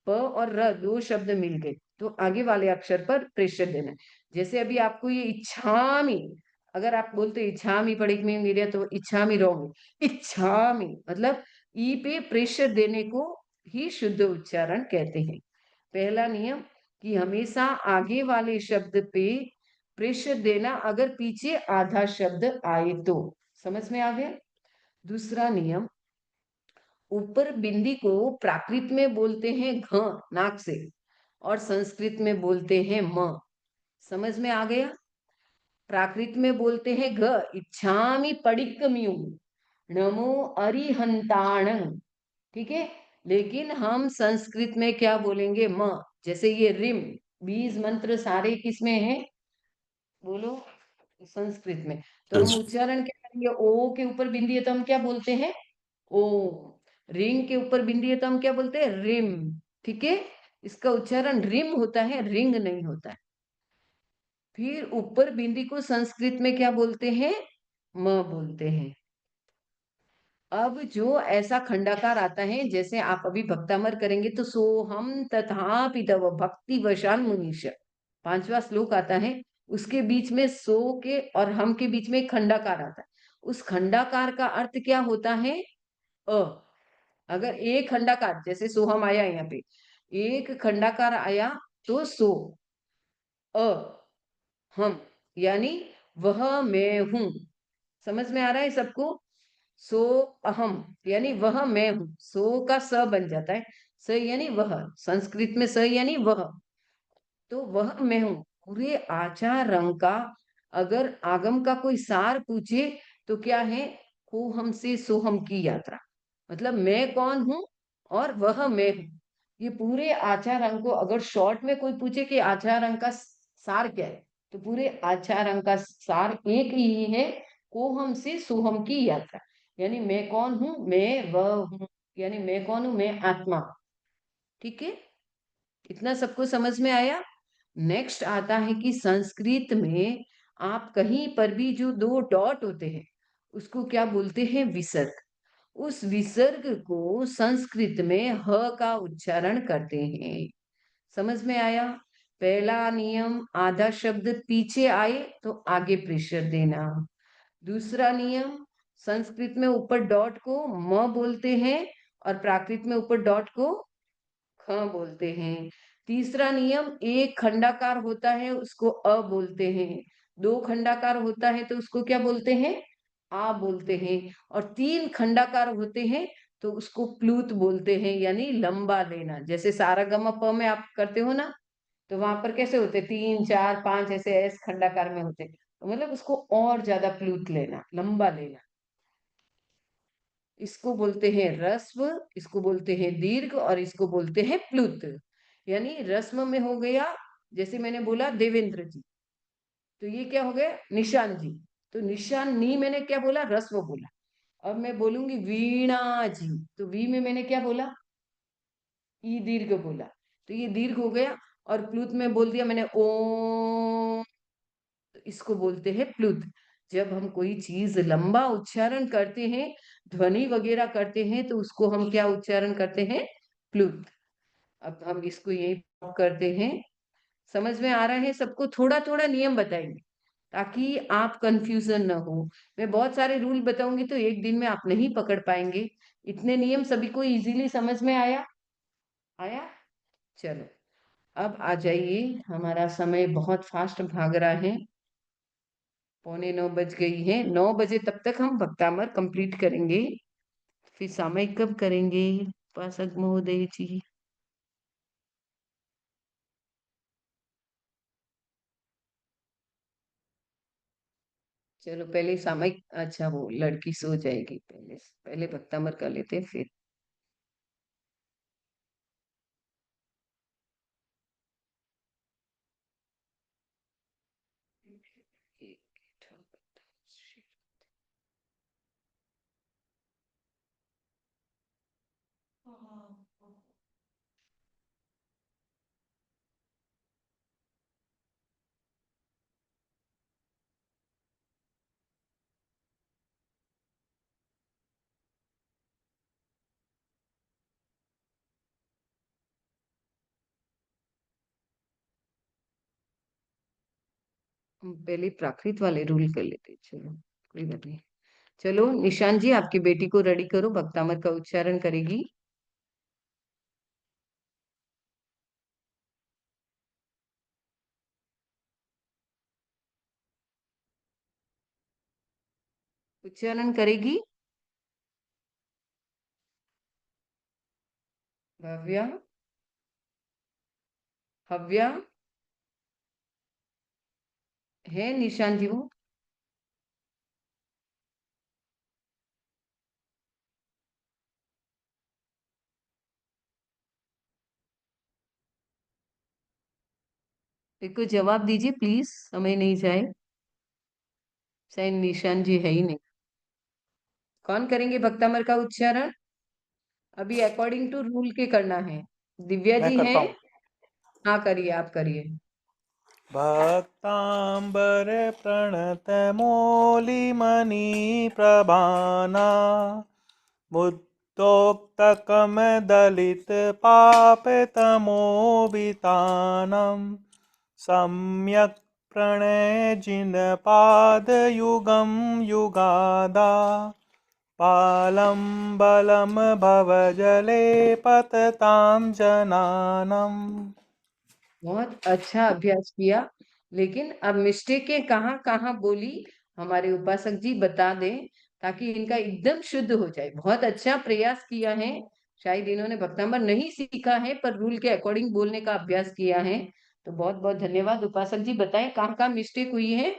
प और र दो शब्द मिल गए तो आगे वाले अक्षर पर प्रेशर देना है। जैसे अभी आपको ये इच्छामी, अगर आप बोलते इच्छामी पढ़ी में मेरे तो इच्छामी रहोगे, इच्छामी मतलब ई पे प्रेशर देने को ही शुद्ध उच्चारण कहते हैं। पहला नियम कि हमेशा आगे वाले शब्द पे प्रेशर देना अगर पीछे आधा शब्द आए तो। समझ में आ गया? दूसरा नियम, ऊपर बिंदी को प्राकृत में बोलते हैं घ नाक से, और संस्कृत में बोलते हैं म। समझ में आ गया? प्राकृत में बोलते हैं घ, इच्छामि पडिक्कम्यू नमो अरिहंताण, ठीक है। लेकिन हम संस्कृत में क्या बोलेंगे, म। जैसे ये रिम, बीज मंत्र सारे किसमें हैं, बोलो, संस्कृत में। तो हम उच्चारण क्या करेंगे, ओ के ऊपर बिंदी है तो हम क्या बोलते हैं, ओ। रिंग के ऊपर बिंदी है तो हम क्या बोलते हैं, रिम। ठीक है। इसका उच्चारण रिम होता है, रिंग नहीं होता है। फिर ऊपर बिंदी को संस्कृत में क्या बोलते हैं, म बोलते हैं। अब जो ऐसा खंडाकार आता है, जैसे आप अभी भक्तामर करेंगे तो सोहम तथापि तव भक्ति वशान मुनीश, 5वां श्लोक आता है, उसके बीच में सो के और हम के बीच में एक खंडाकार आता है। उस खंडाकार का अर्थ क्या होता है? अ। अगर एक खंडाकार, जैसे सोहम आया यहाँ पे, एक खंडाकार आया तो सो, अ, हम, यानी वह मैं हूं। समझ में आ रहा है सबको? सो अहम यानी वह मैं हूं, सो का स बन जाता है, स यानी वह, संस्कृत में स यानी वह, तो वह मैं हूं। पूरे आचार रंग का अगर आगम का कोई सार पूछे तो क्या है? हो हम से सोहम की यात्रा, मतलब मैं कौन हूं और वह मैं हूं। ये पूरे आचार अंग को अगर शॉर्ट में कोई पूछे कि आचार अंग का सार क्या है, तो पूरे आचार अंग का सार एक ही है, को हम से सोहम की यात्रा। यानी मैं कौन हूं? मैं वह हूं, यानी मैं कौन हूं? मैं आत्मा। ठीक है, इतना सबको समझ में आया? नेक्स्ट आता है कि संस्कृत में आप कहीं पर भी जो 2 डॉट होते हैं उसको क्या बोलते हैं? विसर्ग। उस विसर्ग को संस्कृत में ह का उच्चारण करते हैं। समझ में आया? पहला नियम, आधा शब्द पीछे आए तो आगे प्रेशर देना। दूसरा नियम, संस्कृत में ऊपर डॉट को म बोलते हैं और प्राकृत में ऊपर डॉट को ख बोलते हैं। तीसरा नियम, एक खंडाकार होता है उसको अ बोलते हैं, 2 खंडाकार होता है तो उसको क्या बोलते हैं? आ बोलते हैं, और 3 खंडाकार होते हैं तो उसको प्लूत बोलते हैं, यानी लंबा लेना। जैसे सारागमा प में आप करते हो ना, तो वहां पर कैसे होते? 3 4 5 ऐसे एस खंडाकार में होते, तो मतलब उसको और ज्यादा प्लूत लेना, लंबा लेना। इसको बोलते हैं रस्व, इसको बोलते हैं दीर्घ, और इसको बोलते हैं प्लुत। यानी रस्म में हो गया, जैसे मैंने बोला देवेंद्र जी, तो ये क्या हो गया? निशान जी। तो निशान नी मैंने क्या बोला? रस्व बोला। अब मैं बोलूंगी वीणा जी, तो वी में मैंने क्या बोला? ई दीर्घ बोला, तो ये दीर्घ हो गया। और प्लुत में बोल दिया मैंने ओ, तो इसको बोलते हैं प्लुत। जब हम कोई चीज लंबा उच्चारण करते हैं, ध्वनि वगैरह करते हैं, तो उसको हम क्या उच्चारण करते हैं? प्लुत। अब हम इसको यही करते हैं। समझ में आ रहा है सबको? थोड़ा थोड़ा नियम बताएंगे ताकि आप कंफ्यूजन ना हो। मैं बहुत सारे रूल बताऊंगी तो एक दिन में आप नहीं पकड़ पाएंगे। इतने नियम सभी को इजीली समझ में आया? आया? चलो, अब आ जाइए, हमारा समय बहुत फास्ट भाग रहा है, 8:45 बज गई है। 9 बजे तक तक हम भक्तामर कंप्लीट करेंगे। फिर सामयिक कब करेंगे उपासक महोदय जी? चलो पहले सामयिक, अच्छा वो लड़की सो जाएगी, पहले पहले भक्तामर कर लेते हैं फिर। हम पहले प्राकृत वाले रूल कर लेते हैं, चलो कोई बात नहीं। चलो निशान जी, आपकी बेटी को रेडी करो, भक्तामर का उच्चारण करेगी। उच्चारण करेगी भव्या, हव्या, है निशान जी वो? देखो जवाब दीजिए प्लीज, समय नहीं जाए। शायद निशान जी है ही नहीं। कौन करेंगे भक्तामर का उच्चारण? अभी अकॉर्डिंग टू रूल के करना है। दिव्या मैं जी करता हैं? हूँ। हाँ करिए, आप करिए। भक्तांबर प्रणत मौलिमणि प्रभाना मुक्तोक्तकमदलितपापतमोवितानं सम्यक् प्रणयजिनपादयुगं युगादा पालं बलं भवजले पततां जनानम्। बहुत अच्छा अभ्यास किया, लेकिन अब मिस्टेकें कहाँ कहाँ बोली हमारे उपासक जी बता दें, ताकि इनका एकदम शुद्ध हो जाए। बहुत अच्छा प्रयास किया है, शायद इन्होंने भक्तांबर नहीं सीखा है पर रूल के अकॉर्डिंग बोलने का अभ्यास किया है। तो बहुत बहुत धन्यवाद। उपासक जी बताएं कहाँ कहाँ मिस्टेक हुई है।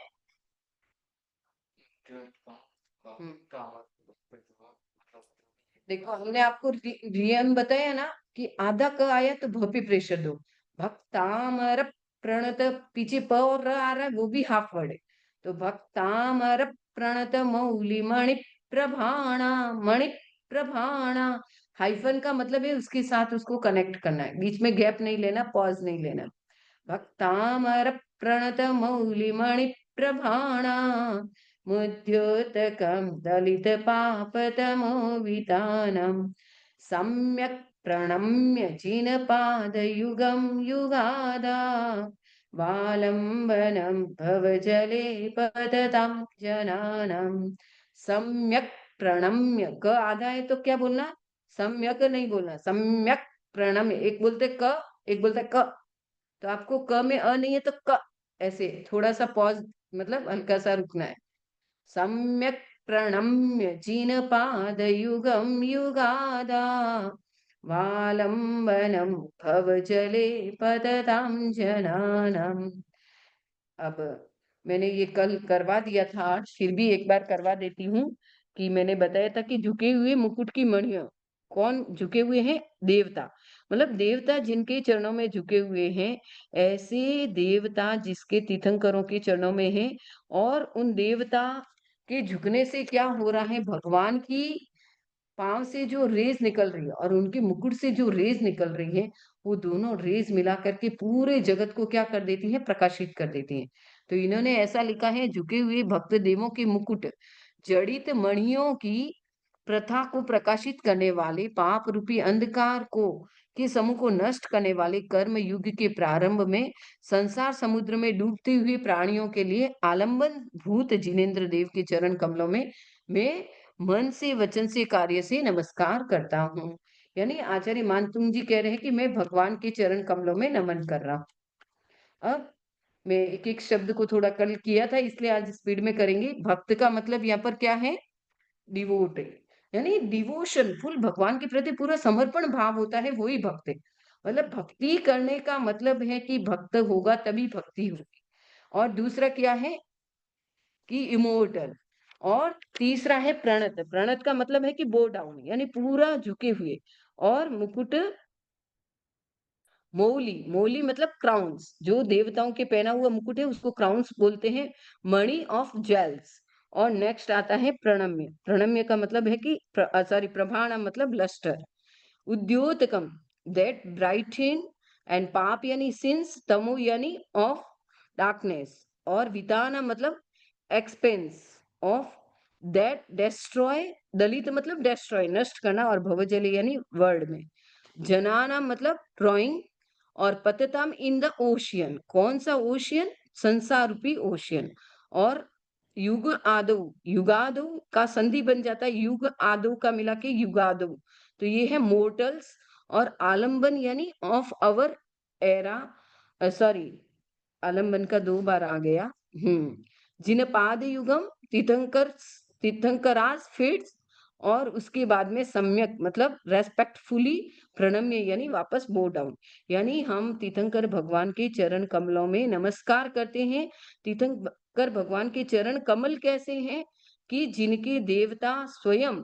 देखो हमने आपको रियम बताया ना कि आधा क आया तो भ पे प्रेशर दो। भक्तामर प्रणत, पीछे प और र आ रहा है वो भी हाफ वर्ड है। तो भक्तामर प्रणत मौली मणि प्रभाणा, मणि प्रभाणा। हाइफन का मतलब है उसके साथ उसको कनेक्ट करना है, बीच में गैप नहीं लेना, पॉज नहीं लेना। भक्तामर प्रणत मौली मणि प्रभाणा मुद्योतकं दलित पापतमो वितानम् सम्यक् प्रणम्य जिनपादयुगं युगादा वालम्बनं भवजले पततां जनानां। सम्यक् प्रणम्य, क आधा है तो क्या बोलना, सम्यक नहीं बोलना, सम्यक प्रणम्य। एक बोलते क, एक बोलते क। तो आपको क में अ नहीं है तो क, ऐसे थोड़ा सा पॉज, मतलब हल्का सा रुकना है। सम्यक् प्रणम्य जिनपादयुगं युगादा वालम्बनं भवजले पततां जनानाम्। अब मैंने ये कल करवा दिया था, आज फिर भी एक बार करवा देती हूँ कि मैंने बताया था कि झुके हुए मुकुट की मणियां, कौन झुके हुए हैं, देवता। मतलब देवता जिनके चरणों में झुके हुए हैं, ऐसे देवता जिसके तीर्थंकरों के चरणों में हैं, और उन देवता के झुकने से क्या हो रहा है, भगवान की पाँव से जो रेज़ निकल रही है और उनके मुकुट से जो रेज़ निकल रही है, वो दोनों रेज़ मिला करके पूरे जगत को क्या कर देती हैं, प्रकाशित कर देती हैं। तो इन्होंने ऐसा लिखा है, झुके हुए भक्त देवों के मुकुट जड़ित मणियों की प्रथा को प्रकाशित करने वाले, पाप रूपी अंधकार को के समूह को नष्ट करने वाले, कर्म युग के प्रारंभ में संसार समुद्र में डूबते हुए प्राणियों के लिए आलंबन भूत जिनेन्द्र देव के चरण कमलों में मैं मन से, वचन से, कार्य से नमस्कार करता हूँ। यानी आचार्य मानतुंग जी कह रहे हैं कि मैं भगवान के चरण कमलों में नमन कर रहा हूँ। अब मैं एक एक शब्द को थोड़ा कल किया था, इसलिए आज स्पीड में करेंगे। भक्त का मतलब यहाँ पर क्या है, डिवोट, यानी डिवोशन, फुल भगवान के प्रति पूरा समर्पण भाव होता है, वही भक्त है। मतलब भक्ति करने का मतलब है कि भक्त होगा तभी भक्ति होगी। और दूसरा क्या है कि इमोर्टल। और तीसरा है प्रणत, प्रणत का मतलब है कि बो डाउन, यानी पूरा झुके हुए। और मुकुट, मौली, मौली मतलब क्राउन्स, जो देवताओं के पहना हुआ मुकुट है उसको क्राउन्स बोलते हैं, मणि ऑफ जेल्स। और नेक्स्ट आता है प्रणम्य, प्रणम्य का मतलब है कि सॉरी प्रभाण मतलब लस्टर। उद्योतकम, दैट ब्राइटन, एंड पाप यानी सिंस, तमो यानी ऑफ डार्कनेस, और विताना मतलब एक्सपेंस ऑफ, दैट डेस्ट्रॉय, दलित मतलब डेस्ट्रॉय नष्ट करना, और भवजली यानी वर्ल्ड में, जनाना मतलब ड्रॉइंग, और पततम इन द ओशियन, कौन सा ओशियन, संसार रूपी ओशियन। और युग आदो, युगादो का संधि बन जाता है, युग आदो का मिला के युगादो। तो ये है मोर्टल्स। और आलंबन यानी ऑफ अवर एरा, सॉरी आलंबन का दो बार आ गया। जिन पाद युगम तीर्थंकर, तीर्थंकरास फिट्स। और उसके बाद में सम्यक मतलब रेस्पेक्टफुली, प्रणम्य यानी वापस बो डाउन, यानी हम तीर्थंकर भगवान के चरण कमलों में नमस्कार करते हैं। तीर्थंकर भगवान के चरण कमल कैसे हैं कि जिनके देवता स्वयं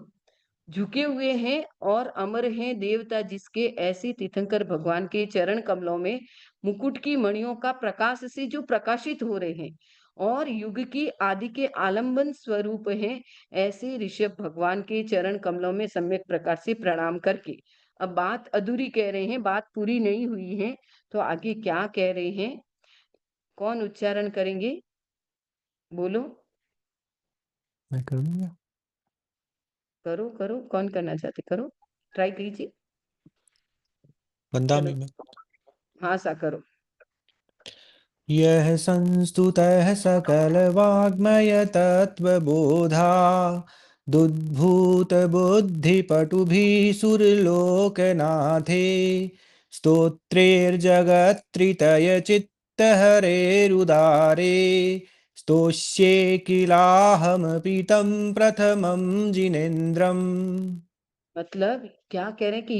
झुके हुए हैं और अमर हैं, देवता जिसके ऐसे तीर्थंकर भगवान के चरण कमलों में मुकुट की मणियों का प्रकाश से जो प्रकाशित हो रहे हैं और युग की आदि के आलंबन स्वरूप हैं, ऐसे ऋषभ भगवान के चरण कमलों में सम्यक प्रकार से प्रणाम करके। अब बात अधूरी कह रहे हैं, बात पूरी नहीं हुई है, तो आगे क्या कह रहे हैं, कौन उच्चारण करेंगे, बोलो। मैं करूँगा। करो करो, कौन करना चाहते करो, ट्राई कीजिए। बंदा चलो, में हाँ सा करो। यह संस्तुतः सकल वाग्मय तत्वबोधा दुद्भूत बुद्धिपटुभिः सुरलोकनाथे स्तोत्रैर्जगत्त्रितय चित्तहरेरुदारे स्तोष्ये किलाहमपि तं प्रथमं जिनेन्द्रम्। मतलब क्या कह रहे हैं कि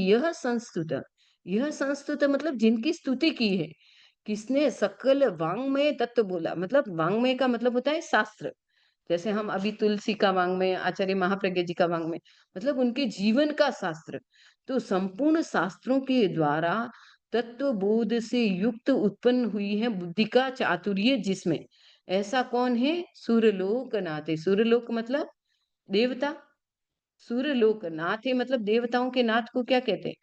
यह संस्तुत मतलब जिनकी स्तुति की है। किसने? सकल वांग्मय तत्व बोला, मतलब वांग्मय का मतलब होता है शास्त्र। जैसे हम अभी तुलसी का वांग्मय, आचार्य महाप्रज्ञ जी का वांग्मय, मतलब उनके जीवन का शास्त्र। तो संपूर्ण शास्त्रों के द्वारा तत्व बोध से युक्त उत्पन्न हुई है बुद्धि का चातुर्य जिसमें। ऐसा कौन है? सूर्यलोक नाथे। सूर्यलोक मतलब देवता। सूर्यलोक नाथ है मतलब देवताओं के नाथ को क्या कहते हैं?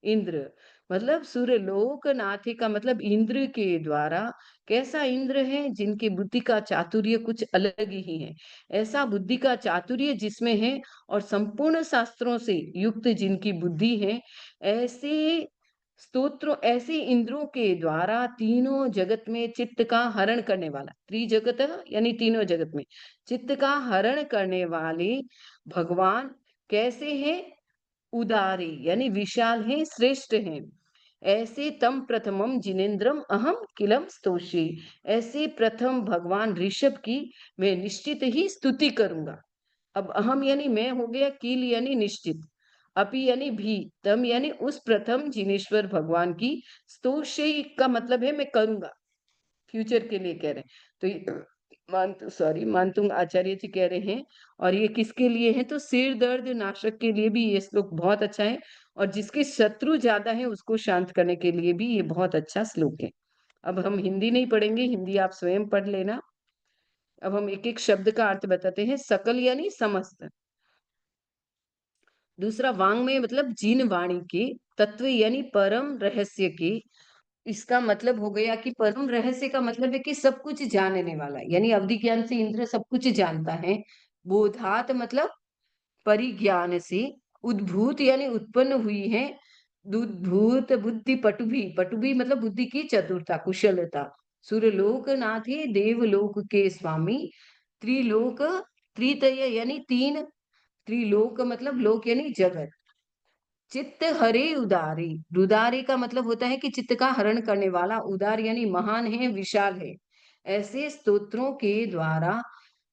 इंद्र। मतलब सूर्यलोक नाथ का मतलब इंद्र के द्वारा। कैसा इंद्र है? जिनकी बुद्धि का चातुर्य कुछ अलग ही है। ऐसा बुद्धि का चातुर्य जिसमें है और संपूर्ण शास्त्रों से युक्त जिनकी बुद्धि है, ऐसे स्तोत्रों, ऐसे इंद्रों के द्वारा तीनों जगत में चित्त का हरण करने वाला, त्रिजगत यानी तीनों जगत में चित्त का हरण करने वाले भगवान कैसे हैं? उदारी यानी विशाल हैं, श्रेष्ठ हैं। ऐसे तम प्रथमम जिनेन्द्रम अहम किलम स्तोषी। ऐसे प्रथम भगवान ऋषभ की मैं निश्चित ही स्तुति करूंगा। अब अहम यानी मैं हो गया, किल यानी निश्चित, अपि यानी भी, तम यानी उस प्रथम जिनेश्वर भगवान की, स्तोषी का मतलब है मैं करूंगा, फ्यूचर के लिए कह रहे हैं। तो मानतुंग आचार्य जी कह रहे हैं। और ये किसके लिए है? तो सिर दर्द नाशक के लिए भी ये श्लोक बहुत अच्छा है। और जिसके शत्रु ज्यादा है उसको शांत करने के लिए भी ये बहुत अच्छा श्लोक है। अब हम हिंदी नहीं पढ़ेंगे, हिंदी आप स्वयं पढ़ लेना। अब हम एक एक शब्द का अर्थ बताते हैं। सकल यानी समस्त। दूसरा वांग में मतलब जीन वाणी के। तत्व यानी परम रहस्य के। इसका मतलब हो गया कि परम रहस्य का मतलब है कि सब कुछ जानने वाला, यानी अवधि ज्ञान से इंद्र सब कुछ जानता है। बोधात मतलब परिज्ञान से। उद्भूत यानी उत्पन्न हुई है। दुद्भूत बुद्धि पटुभी, पटुभी मतलब बुद्धि की चतुरता, कुशलता। सूर्यलोकनाथ ही देवलोक के स्वामी। त्रिलोक, त्रितय यानी तीन। त्रिलोक मतलब लोक यानी जगत। चित्त हरे उदारी, रुदारी का मतलब होता है कि चित्त का हरण करने वाला। उदार यानी महान है, विशाल है। ऐसे स्तोत्रों के द्वारा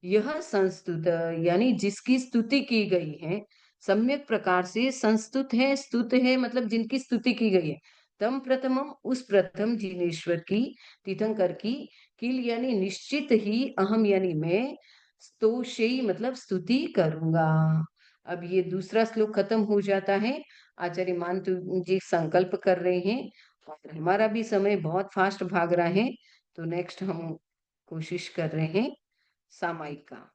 यह संस्तुत यानी जिसकी स्तुति की गई है, सम्यक प्रकार से संस्तुत है, स्तुत है मतलब जिनकी स्तुति की गई है। तम प्रथमम उस प्रथम जिनेश्वर की, तीर्थंकर की, किल यानी निश्चित ही, अहम यानी मैं, स्तोषेय मतलब स्तुति करूंगा। अब ये दूसरा श्लोक खत्म हो जाता है। आचार्य मानतु जी संकल्प कर रहे हैं और हमारा भी समय बहुत फास्ट भाग रहा है। तो नेक्स्ट हम कोशिश कर रहे हैं सामायिक का।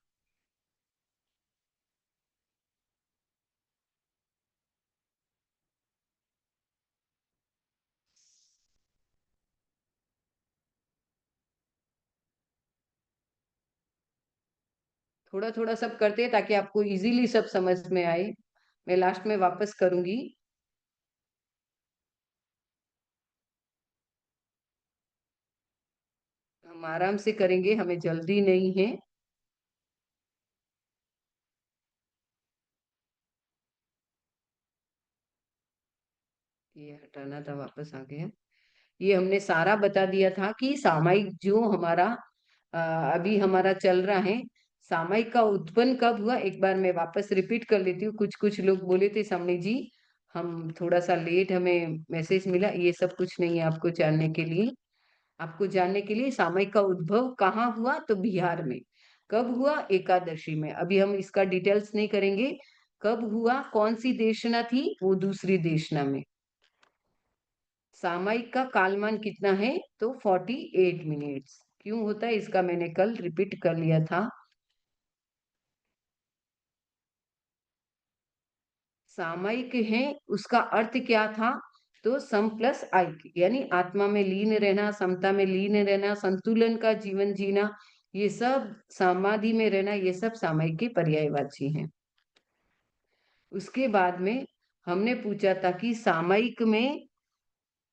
थोड़ा थोड़ा सब करते हैं ताकि आपको इजीली सब समझ में आए। मैं लास्ट में वापस करूंगी। हम आराम से करेंगे, हमें जल्दी नहीं है। ये हटाना था, वापस आ गया। ये हमने सारा बता दिया था कि सामायिक जो हमारा अ, अभी हमारा चल रहा है, सामायिक का उत्पन्न कब हुआ, एक बार मैं वापस रिपीट कर लेती हूँ। कुछ कुछ लोग बोले थे सामने जी हम थोड़ा सा लेट, हमें मैसेज मिला, ये सब कुछ नहीं है। आपको जानने के लिए, आपको जानने के लिए सामायिक का उद्भव कहाँ हुआ, तो बिहार में। कब हुआ? एकादशी में। अभी हम इसका डिटेल्स नहीं करेंगे। कब हुआ, कौन सी देशना थी, वो दूसरी देशना में। सामयिक का कालमान कितना है, तो 48 मिनट्स। क्यों होता है इसका मैंने कल रिपीट कर लिया था। सामयिक है, उसका अर्थ क्या था, तो सम प्लस आइक यानी आत्मा में लीन रहना, समता में लीन रहना, संतुलन का जीवन जीना, ये सब समाधि में रहना, ये सब सामयिक के पर्यायवाची हैं। उसके बाद में हमने पूछा था कि सामयिक में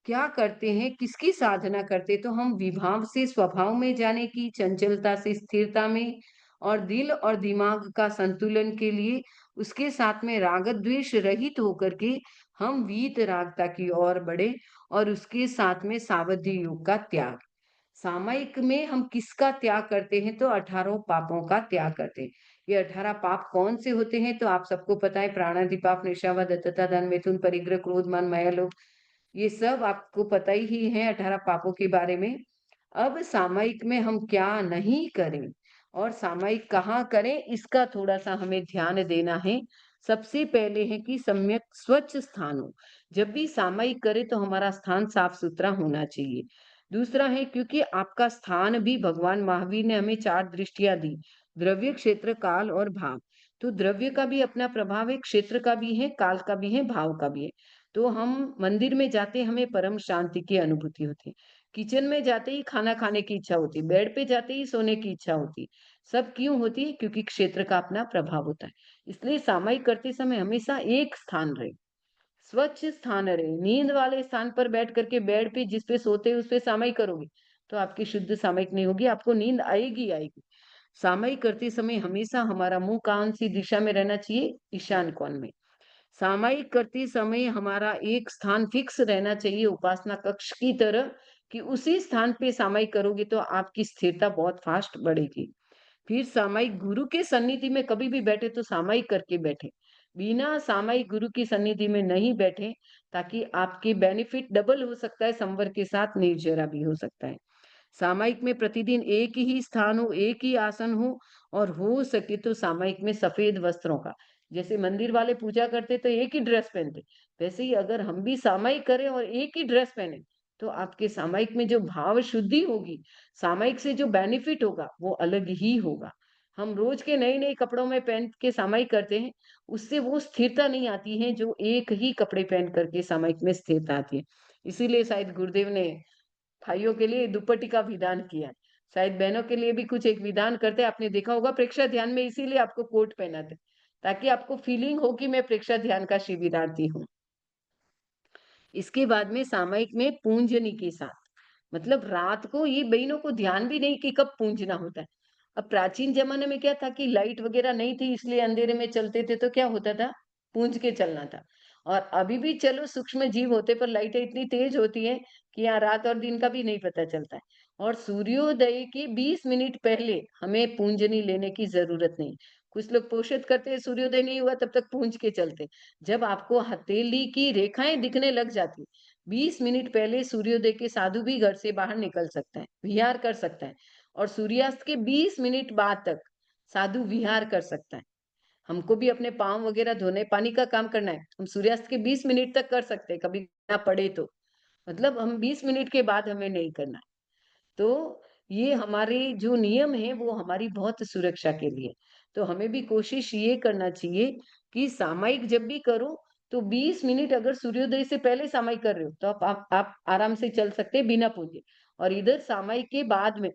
क्या करते हैं, किसकी साधना करते हैं? तो हम विभाव से स्वभाव में जाने की, चंचलता से स्थिरता में, और दिल और दिमाग का संतुलन के लिए, उसके साथ में राग द्वेष रहित होकर के हम वीत रागता की ओर बढ़े, और उसके साथ में सावधि योग का त्याग। सामयिक में हम किसका त्याग करते हैं? तो 18 पापों का त्याग करते हैं। ये 18 पाप कौन से होते हैं? तो आप सबको पता है, प्राणादि पाप, निशावा, दत्तता, दान, मिथुन, परिग्रह, क्रोध, मान, माया, लोभ, ये सब आपको पता ही है 18 पापों के बारे में। अब सामयिक में हम क्या नहीं करें और सामयिक कहाँ करें, इसका थोड़ा-सा हमें ध्यान देना है। सबसे पहले है कि सम्यक स्वच्छ स्थान हो। जब भी सामयिक करें तो हमारा स्थान साफ-सुथरा होना चाहिए। दूसरा है, क्योंकि आपका स्थान भी भगवान महावीर ने हमें 4 दृष्टियाँ दी, द्रव्य, क्षेत्र, काल और भाव। तो द्रव्य का भी अपना प्रभाव है, क्षेत्र का भी है, काल का भी है, भाव का भी है। तो हम मंदिर में जाते हमें परम शांति की अनुभूति होती है। किचन में जाते ही खाना खाने की इच्छा होती है, बेड पे जाते ही सोने की इच्छा होती है। सब क्यों होती है? क्योंकि क्षेत्र का अपना प्रभाव होता है। इसलिए सामयिक करते समय हमेशा एक स्थान रहे, स्वच्छ स्थान रहे। नींद वाले स्थान पर बैठ करके बेड पे जिस पे सोते हैं उस पे सामयिक करोगे, तो आपकी शुद्ध सामयिक नहीं होगी, आपको नींद आएगी आएगी। सामयिक करते समय हमेशा हमारा मुँह कौन-सी दिशा में रहना चाहिए? ईशान कोण में। सामयिक करते समय हमारा एक स्थान फिक्स रहना चाहिए उपासना कक्ष की तरह, कि उसी स्थान पे सामयिक करोगे तो आपकी स्थिरता बहुत फास्ट बढ़ेगी। फिर सामयिक गुरु के सन्निधि में कभी भी बैठे तो सामयिक करके बैठे, बिना सामयिक गुरु की सन्निधि में नहीं बैठे, ताकि आपके बेनिफिट डबल हो सकता है, संवर के साथ निर्जरा भी हो सकता है। सामयिक में प्रतिदिन एक ही स्थान हो, एक ही आसन हो, और हो सके तो सामयिक में सफेद वस्त्रों का, जैसे मंदिर वाले पूजा करते तो एक ही ड्रेस पहनते, वैसे ही अगर हम भी सामयिक करें और एक ही ड्रेस पहने, तो आपके सामयिक में जो भाव शुद्धि होगी, सामयिक से जो बेनिफिट होगा वो अलग ही होगा। हम रोज के नए नए कपड़ों में पहन के सामयिक करते हैं, उससे वो स्थिरता नहीं आती है जो एक ही कपड़े पहन करके सामयिक में स्थिरता आती है। इसीलिए शायद गुरुदेव ने भाइयों के लिए दुपट्टी का विधान किया है। शायद बहनों के लिए भी कुछ एक विधान करते हैं, आपने देखा होगा प्रेक्षक ध्यान में, इसीलिए आपको कोट पहनाते हैं, ताकि आपको फीलिंग हो कि मैं प्रेक्षक ध्यान का शिविरार्थी हूँ। इसके बाद में सामयिक में पूंजनी के साथ, मतलब रात को ये बहनों को ध्यान भी नहीं कि कब पूंजना होता है। अब प्राचीन जमाने में क्या था कि लाइट वगैरह नहीं थी, इसलिए अंधेरे में चलते थे, तो क्या होता था? पूंज के चलना था। और अभी भी चलो सूक्ष्म जीव होते, पर लाइटें इतनी तेज होती हैं कि यहाँ रात और दिन का भी नहीं पता चलता है। और सूर्योदय के 20 मिनट पहले हमें पूंजनी लेने की जरूरत नहीं। कुछ लोग पोषित करते हैं, सूर्योदय नहीं हुआ तब तक पूंज के चलते। जब आपको हथेली की रेखाएं दिखने लग जाती, 20 मिनट पहले सूर्योदय के साधु भी घर से बाहर निकल सकता है, विहार कर सकता है, और सूर्यास्त के 20 मिनट बाद तक साधु विहार कर सकता है। हमको भी अपने पाँव वगैरह धोने, पानी का काम करना है, हम सूर्यास्त के 20 मिनट तक कर सकते हैं, कभी ना पड़े तो। मतलब हम 20 मिनट के बाद हमें नहीं करना है। तो ये हमारे जो नियम है वो हमारी बहुत सुरक्षा के लिए। तो हमें भी कोशिश ये करना चाहिए कि सामयिक जब भी करो तो 20 मिनट, अगर सूर्योदय से पहले सामयिक कर रहे हो तो आप आराम से चल सकते हैं बिना पूजे। और इधर सामयिक के बाद में,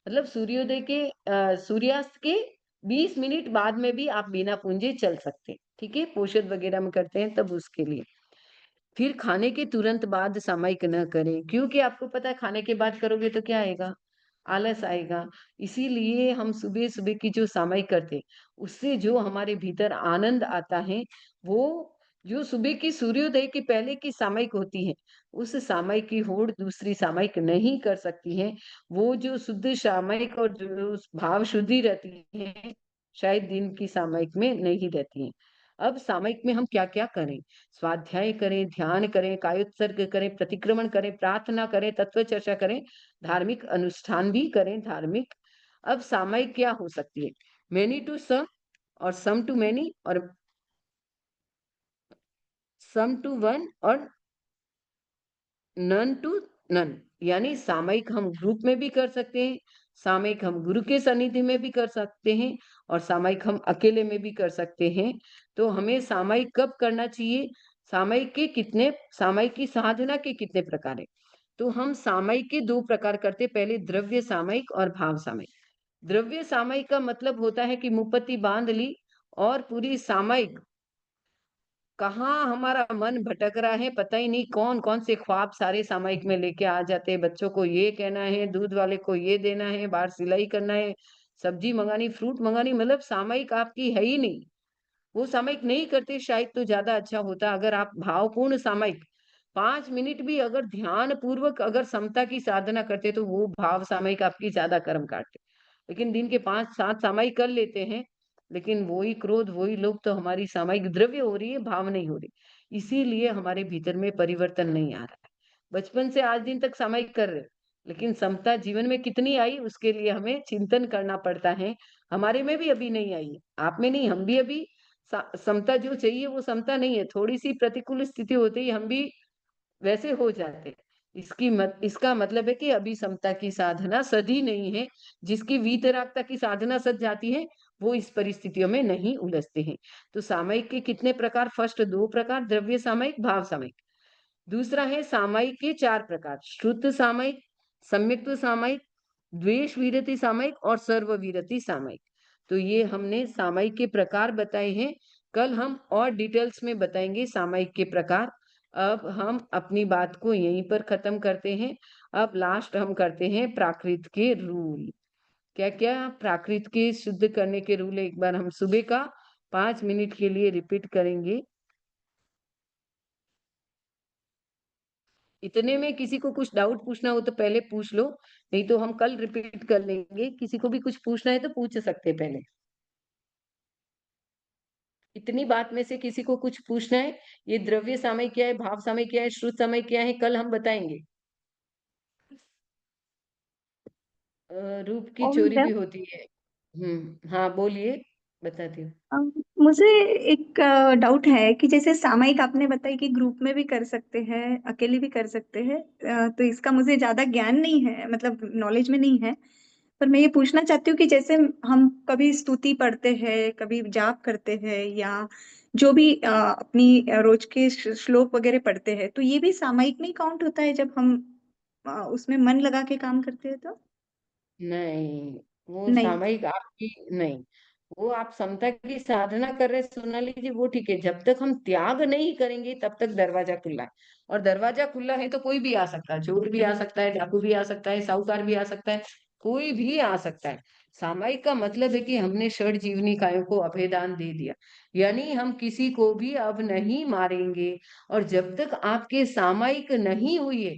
मतलब सूर्योदय के सूर्यास्त के 20 मिनट बाद में भी आप बिना पूंजे चल सकते हैं। ठीक है? पोषद वगैरह में करते हैं तब उसके लिए। फिर खाने के तुरंत बाद सामयिक न करें, क्योंकि आपको पता है खाने के बाद करोगे तो क्या आएगा? आलस आएगा। इसीलिए हम सुबह-सुबह की जो सामयिक करते हैं, उससे जो हमारे भीतर आनंद आता है, वो जो सुबह की सूर्योदय के पहले की सामयिक होती है, उस सामयिक की होड़ दूसरी सामयिक नहीं कर सकती है। वो जो शुद्ध सामयिक और जो भाव शुद्धि रहती है, शायद दिन की सामयिक में नहीं रहती है। अब सामयिक में हम क्या-क्या करें? स्वाध्याय करें, ध्यान करें, कायोत्सर्ग करें, प्रतिक्रमण करें, प्रार्थना करें, तत्व चर्चा करें, धार्मिक अनुष्ठान भी करें धार्मिक। अब सामयिक क्या हो सकती है? मैनी टू सम, और सम टू मैनी, और सम टू वन, और नन टू नन। यानी सामयिक हम ग्रुप में भी कर सकते हैं, सामयिक हम गुरु के सानिध्य में भी कर सकते हैं, और सामयिक हम अकेले में भी कर सकते हैं। तो हमें सामयिक कब करना चाहिए? सामयिक की साधना के कितने प्रकार है? तो हम सामयिक के 2 प्रकार करते हैं, पहले द्रव्य सामयिक और भाव सामयिक। द्रव्य सामयिक का मतलब होता है कि मुपत्ति बांध ली और पूरी सामयिक कहाँ हमारा मन भटक रहा है पता ही नहीं, कौन कौन से ख्वाब सारे सामयिक में लेके आ जाते हैं। बच्चों को ये कहना है, दूध वाले को ये देना है, बाहर सिलाई करना है, सब्जी मंगानी, फ्रूट मंगानी, मतलब सामयिक आपकी है ही नहीं। वो सामयिक नहीं करते शायद तो ज्यादा अच्छा होता। अगर आप भावपूर्ण सामयिक 5 मिनट भी अगर ध्यान पूर्वक अगर समता की साधना करते तो वो भाव सामयिक आपकी ज्यादा कर्म काटते। लेकिन दिन के 5-7 सामयिक कर लेते हैं, लेकिन वही क्रोध वही लोभ तो हमारी सामयिक द्रव्य हो रही है, भाव नहीं हो रही। इसीलिए हमारे भीतर में परिवर्तन नहीं आ रहा है। बचपन से आज दिन तक सामयिक कर रहे हैं, लेकिन समता जीवन में कितनी आई उसके लिए हमें चिंतन करना पड़ता है। हमारे में भी अभी नहीं आई है, आप में नहीं, हम भी अभी समता जो चाहिए वो समता नहीं है। थोड़ी सी प्रतिकूल स्थिति होते ही हम भी वैसे हो जाते हैं। इसका मतलब है कि अभी समता की साधना सधी नहीं है। जिसकी वीतरागता की साधना सध जाती है वो इस परिस्थितियों में नहीं उलझते हैं। तो सामयिक के कितने प्रकार? फर्स्ट 2 प्रकार, द्रव्य सामयिक, भाव सामयिक। दूसरा है सामयिक के 4 प्रकार, श्रुत सामयिक, सम्यक्त्व सामयिक, द्वेष विरति सामयिक और सर्व विरति सामयिक। तो ये हमने सामयिक के प्रकार बताए हैं। कल हम और डिटेल्स में बताएंगे सामयिक के प्रकार। अब हम अपनी बात को यहीं पर खत्म करते हैं। अब लास्ट हम करते हैं प्राकृत के रूल। क्या क्या प्राकृत के शुद्ध करने के रूल एक बार हम सुबह का 5 मिनट के लिए रिपीट करेंगे। इतने में किसी को कुछ डाउट पूछना हो तो पहले पूछ लो, नहीं तो हम कल रिपीट कर लेंगे। किसी को भी कुछ पूछना है तो पूछ सकते हैं पहले। इतनी बात में से किसी को कुछ पूछना है? ये द्रव्य सामय क्या है, भाव सामय क्या है, श्रुत समय क्या है, कल हम बताएंगे। रूप की ओम चोरी सर, भी होती है। हाँ बोलिए, बताती हूँ। मुझे एक डाउट है कि जैसे सामयिक आपने बताया कि ग्रुप में भी कर सकते हैं, अकेले भी कर सकते हैं। तो इसका मुझे ज्यादा ज्ञान नहीं है, मतलब नॉलेज में नहीं है। पर मैं ये पूछना चाहती हूँ कि जैसे हम कभी स्तुति पढ़ते हैं, कभी जाप करते हैं, या जो भी अपनी रोज के श्लोक वगैरह पढ़ते हैं, तो ये भी सामयिक में ही काउंट होता है जब हम उसमें मन लगा के काम करते हैं तो? नहीं, वो नहीं। सामयिक आपकी नहीं। वो आप समता की साधना कर रहे सोनाली जी, वो ठीक है। जब तक हम त्याग नहीं करेंगे तब तक दरवाजा खुला है। और दरवाजा खुला है तो कोई भी आ सकता है, चोर भी आ सकता है, डाकू भी आ सकता है, साहूकार भी आ सकता है, कोई भी आ सकता है। सामयिक का मतलब है कि हमने षड जीवनी कायों को अभेदान दे दिया, यानी हम किसी को भी अब नहीं मारेंगे। और जब तक आपके सामयिक नहीं हुई है,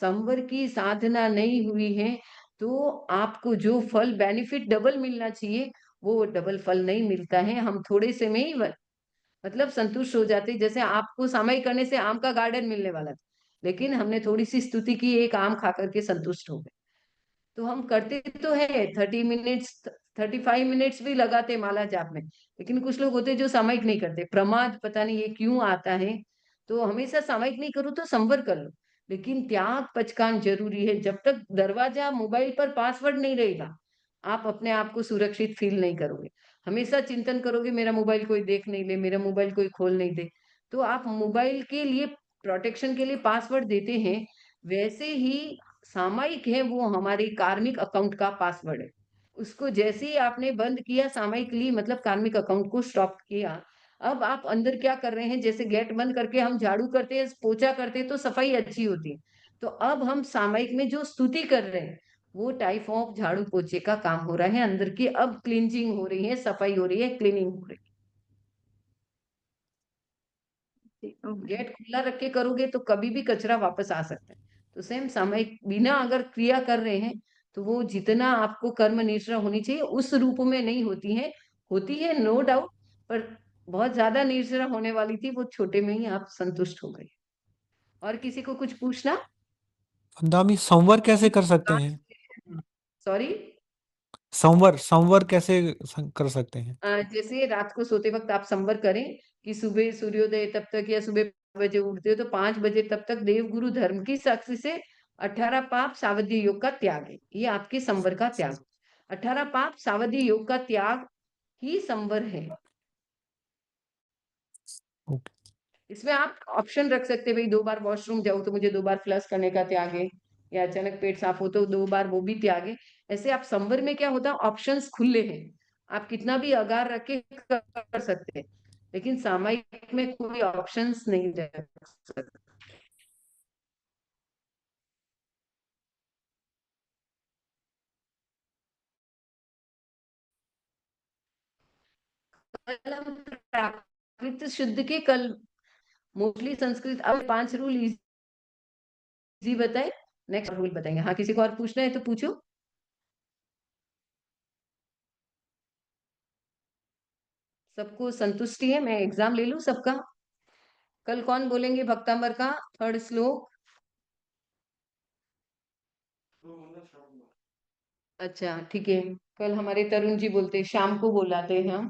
संवर की साधना नहीं हुई है, तो आपको जो फल बेनिफिट डबल मिलना चाहिए वो डबल फल नहीं मिलता है। हम थोड़े से में ही मतलब संतुष्ट हो जाते हैं। जैसे आपको सामयिक करने से आम का गार्डन मिलने वाला था, लेकिन हमने थोड़ी सी स्तुति की, एक आम खा करके संतुष्ट हो गए। तो हम करते तो है 30 मिनट्स, 35 मिनट्स भी लगाते माला जाप में। लेकिन कुछ लोग होते जो सामयिक नहीं करते, प्रमाद पता नहीं ये क्यों आता है। तो हमेशा सामयिक नहीं करो तो संवर कर लो, लेकिन त्याग पचकान जरूरी है। जब तक दरवाजा मोबाइल पर पासवर्ड नहीं रहेगा, आप अपने आप को सुरक्षित फील नहीं करोगे। हमेशा चिंतन करोगे मेरा मोबाइल कोई देख नहीं ले, मेरा मोबाइल कोई खोल नहीं दे। तो आप मोबाइल के लिए प्रोटेक्शन के लिए पासवर्ड देते हैं, वैसे ही सामयिक है वो हमारे कार्मिक अकाउंट का पासवर्ड है। उसको जैसे ही आपने बंद किया सामयिकली, मतलब कार्मिक अकाउंट को स्टॉप किया, अब आप अंदर क्या कर रहे हैं? जैसे गेट बंद करके हम झाड़ू करते हैं, पोछा करते हैं तो सफाई अच्छी होती है। तो अब हम सामयिक में जो स्तुति कर रहे हैं वो टाइप ऑफ झाड़ू पोछे का काम हो रहा है। अंदर की अब क्लींजिंग हो रही है, सफाई हो रही है, क्लीनिंग हो रही है। गेट खुला रख के करोगे तो कभी भी कचरा वापस आ सकता है। तो सेम सामयिक बिना अगर क्रिया कर रहे हैं तो वो जितना आपको कर्म निष्ठा होनी चाहिए उस रूप में नहीं होती है। होती है नो डाउट, पर बहुत ज्यादा निष्ठा होने वाली थी, वो छोटे में ही आप संतुष्ट हो गए। और किसी को कुछ पूछना? दामी संवर कैसे कर सकते हैं? सॉरी। संवर संवर कैसे कर सकते हैं? जैसे रात को सोते वक्त आप संवर करें कि सुबह सूर्योदय तब तक या सुबह 5 बजे उठते हो तो 5 बजे तब तक देव गुरु धर्म की साक्षी से 18 पाप सावधि योग का त्याग है। ये आपके संवर का त्याग। 18 पाप सावधि योग का त्याग ही संवर है। ओके। इसमें आप ऑप्शन रख सकते हैं, भाई 2 बार वॉशरूम जाऊं तो मुझे 2 बार फ्लश करने का त्याग है, या अचानक पेट साफ हो तो 2 बार वो भी त्याग है। ऐसे आप संवर में क्या होता है, ऑप्शंस खुले हैं, आप कितना भी अगार रख के कर सकते हैं। लेकिन सामायिक में कोई ऑप्शंस नहीं रख सकते। कल हम प्राकृत शुद्ध के कल मोस्टली संस्कृत, अब 5 रूल इजी बताए, नेक्स्ट रूल बताएंगे। हाँ, किसी को और पूछना है तो पूछो। सबको संतुष्टि है, मैं एग्जाम ले लूं सबका। कल कौन बोलेंगे भक्तांबर का थर्ड श्लोक? अच्छा ठीक है, कल हमारे तरुण जी बोलते हैं, शाम को बुलाते हैं हम।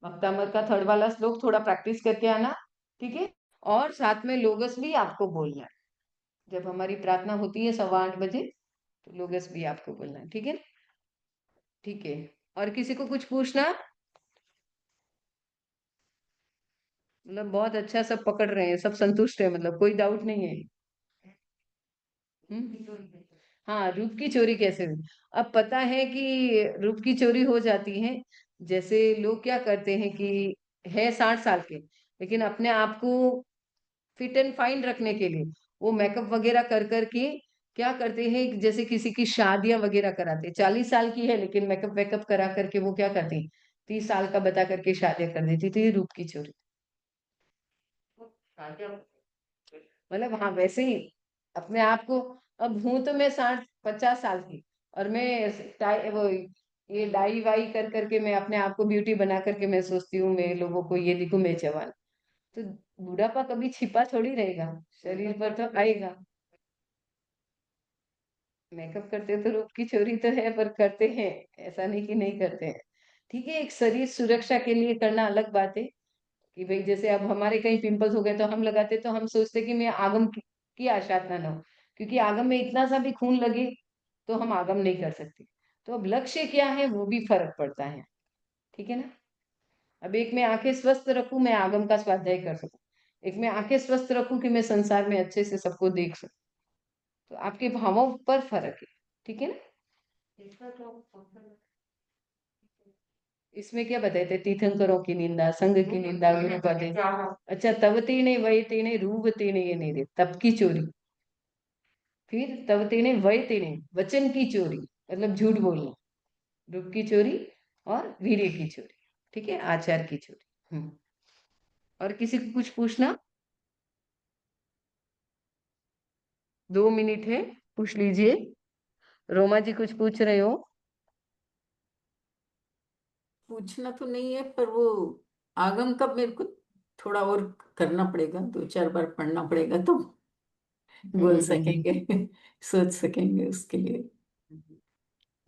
भक्तांबर का थर्ड वाला श्लोक थोड़ा प्रैक्टिस करके आना, ठीक है। और साथ में लोगस भी आपको बोलना है, जब हमारी प्रार्थना होती है 8:15 बजे, तो लोगस भी आपको बोलना है, ठीक है। ठीक है, और किसी को कुछ पूछना? मतलब बहुत अच्छा सब पकड़ रहे हैं, सब संतुष्ट है, मतलब कोई डाउट नहीं है। हाँ, रूप की चोरी कैसे हुई? अब पता है कि रूप की चोरी हो जाती है। जैसे लोग क्या करते हैं कि है 60 साल के, लेकिन अपने आप को फिट एंड फाइन रखने के लिए वो मेकअप वगैरह कर करके क्या करते हैं, जैसे किसी की शादियां वगैरह कराते हैं, 40 साल की है लेकिन मेकअप वेकअप करा करके वो क्या करती हैं, 30 साल का बता करके शादियां कर देती, तो ये रूप की चोरी। मतलब हाँ, वैसे ही अपने आप को, अब हूं तो मैं 60 50 साल की, और मैं वो ये डाई वाई कर करके मैं अपने आप को ब्यूटी बना करके मैं सोचती हूँ मैं लोगों को ये दिखूं मैं जवान। तो बुढ़ापा कभी छिपा थोड़ी रहेगा, शरीर पर तो आएगा। मेकअप करते तो रूप की चोरी तो है, पर करते हैं, ऐसा नहीं कि नहीं करते हैं। ठीक है, एक शरीर सुरक्षा के लिए करना अलग बात है, कि भाई जैसे अब हमारे कहीं पिंपल्स हो गए तो हम लगाते, तो हम सोचते कि मैं आगम की आशातना न हो, क्योंकि आगम में इतना सा भी खून लगे तो हम आगम नहीं कर सकते। तो अब लक्ष्य क्या है वो भी फर्क पड़ता है, ठीक है ना। अब एक मैं आंखें स्वस्थ रखूं, मैं आगम का स्वाध्याय कर सकूं। एक मैं आंखें स्वस्थ रखूं कि मैं संसार में अच्छे से सबको देख सकूं। तो आपके भावों पर फर्क है, ठीक है ना। इसमें क्या बताए थे, तीर्थंकरों की निंदा, संघ की निंदा, गुरु का दे। अच्छा, तब तीने वही तीने रूप तीने ये नहीं दे, तब की चोरी। फिर तब तीने वही तीने वचन की चोरी, मतलब झूठ बोलना, रूप की चोरी और वीर्य की चोरी, ठीक है, आचार की चोरी। और किसी को कुछ पूछना? 2 मिनट है, पूछ लीजिए। रोमा जी कुछ पूछ रहे हो? पूछना तो नहीं है, पर वो आगम का मेरे को थोड़ा और करना पड़ेगा, 2 4 बार पढ़ना पड़ेगा तो बोल सकेंगे। सोच सकेंगे उसके लिए।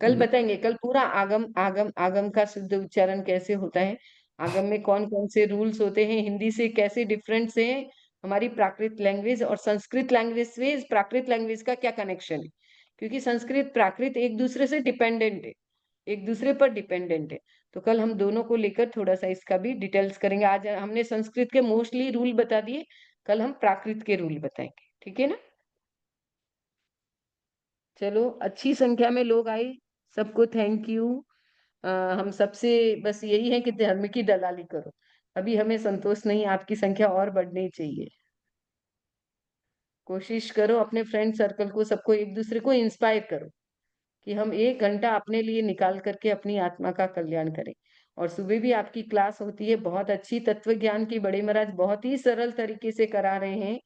कल बताएंगे, कल पूरा आगम आगम आगम का शुद्ध उच्चारण कैसे होता है, आगम में कौन कौन से रूल्स होते हैं, हिंदी से कैसे डिफरेंट है हमारी प्राकृत लैंग्वेज, और संस्कृत लैंग्वेज से प्राकृत लैंग्वेज का क्या कनेक्शन है, क्योंकि संस्कृत प्राकृत एक दूसरे से डिपेंडेंट है, एक दूसरे पर डिपेंडेंट है। तो कल हम दोनों को लेकर थोड़ा सा इसका भी डिटेल्स करेंगे। आज हमने संस्कृत के मोस्टली रूल बता दिए, कल हम प्राकृत के रूल बताएंगे, ठीक है ना। चलो, अच्छी संख्या में लोग आए, सबको थैंक यू। हम सबसे बस यही है कि धर्म की दलाली करो, अभी हमें संतोष नहीं, आपकी संख्या और बढ़नी चाहिए। कोशिश करो अपने फ्रेंड सर्कल को, सबको, एक दूसरे को इंस्पायर करो कि हम 1 घंटा अपने लिए निकाल करके अपनी आत्मा का कल्याण करें। और सुबह भी आपकी क्लास होती है, बहुत अच्छी तत्व ज्ञान की, बड़े महाराज बहुत ही सरल तरीके से करा रहे हैं।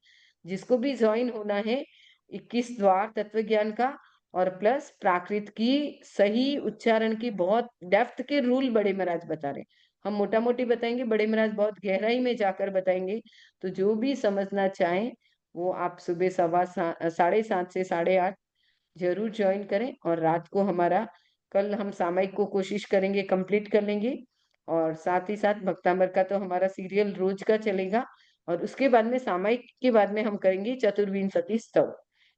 जिसको भी ज्वाइन होना है, 21 द्वार तत्व ज्ञान का और प्लस प्राकृत की सही उच्चारण की बहुत डेप्थ के रूल बड़े महाराज बता रहे हैं। हम मोटा मोटी बताएंगे, बड़े महाराज बहुत गहराई में जाकर बताएंगे। तो जो भी समझना चाहें वो आप सुबह 7:30 से 8:30 जरूर ज्वाइन करें। और रात को हमारा, कल हम सामायिक को कोशिश करेंगे कंप्लीट कर लेंगे, और साथ ही साथ भक्तामर का तो हमारा सीरियल रोज का चलेगा। और उसके बाद में सामायिक के बाद में हम करेंगे चतुर्विंशति स्तव,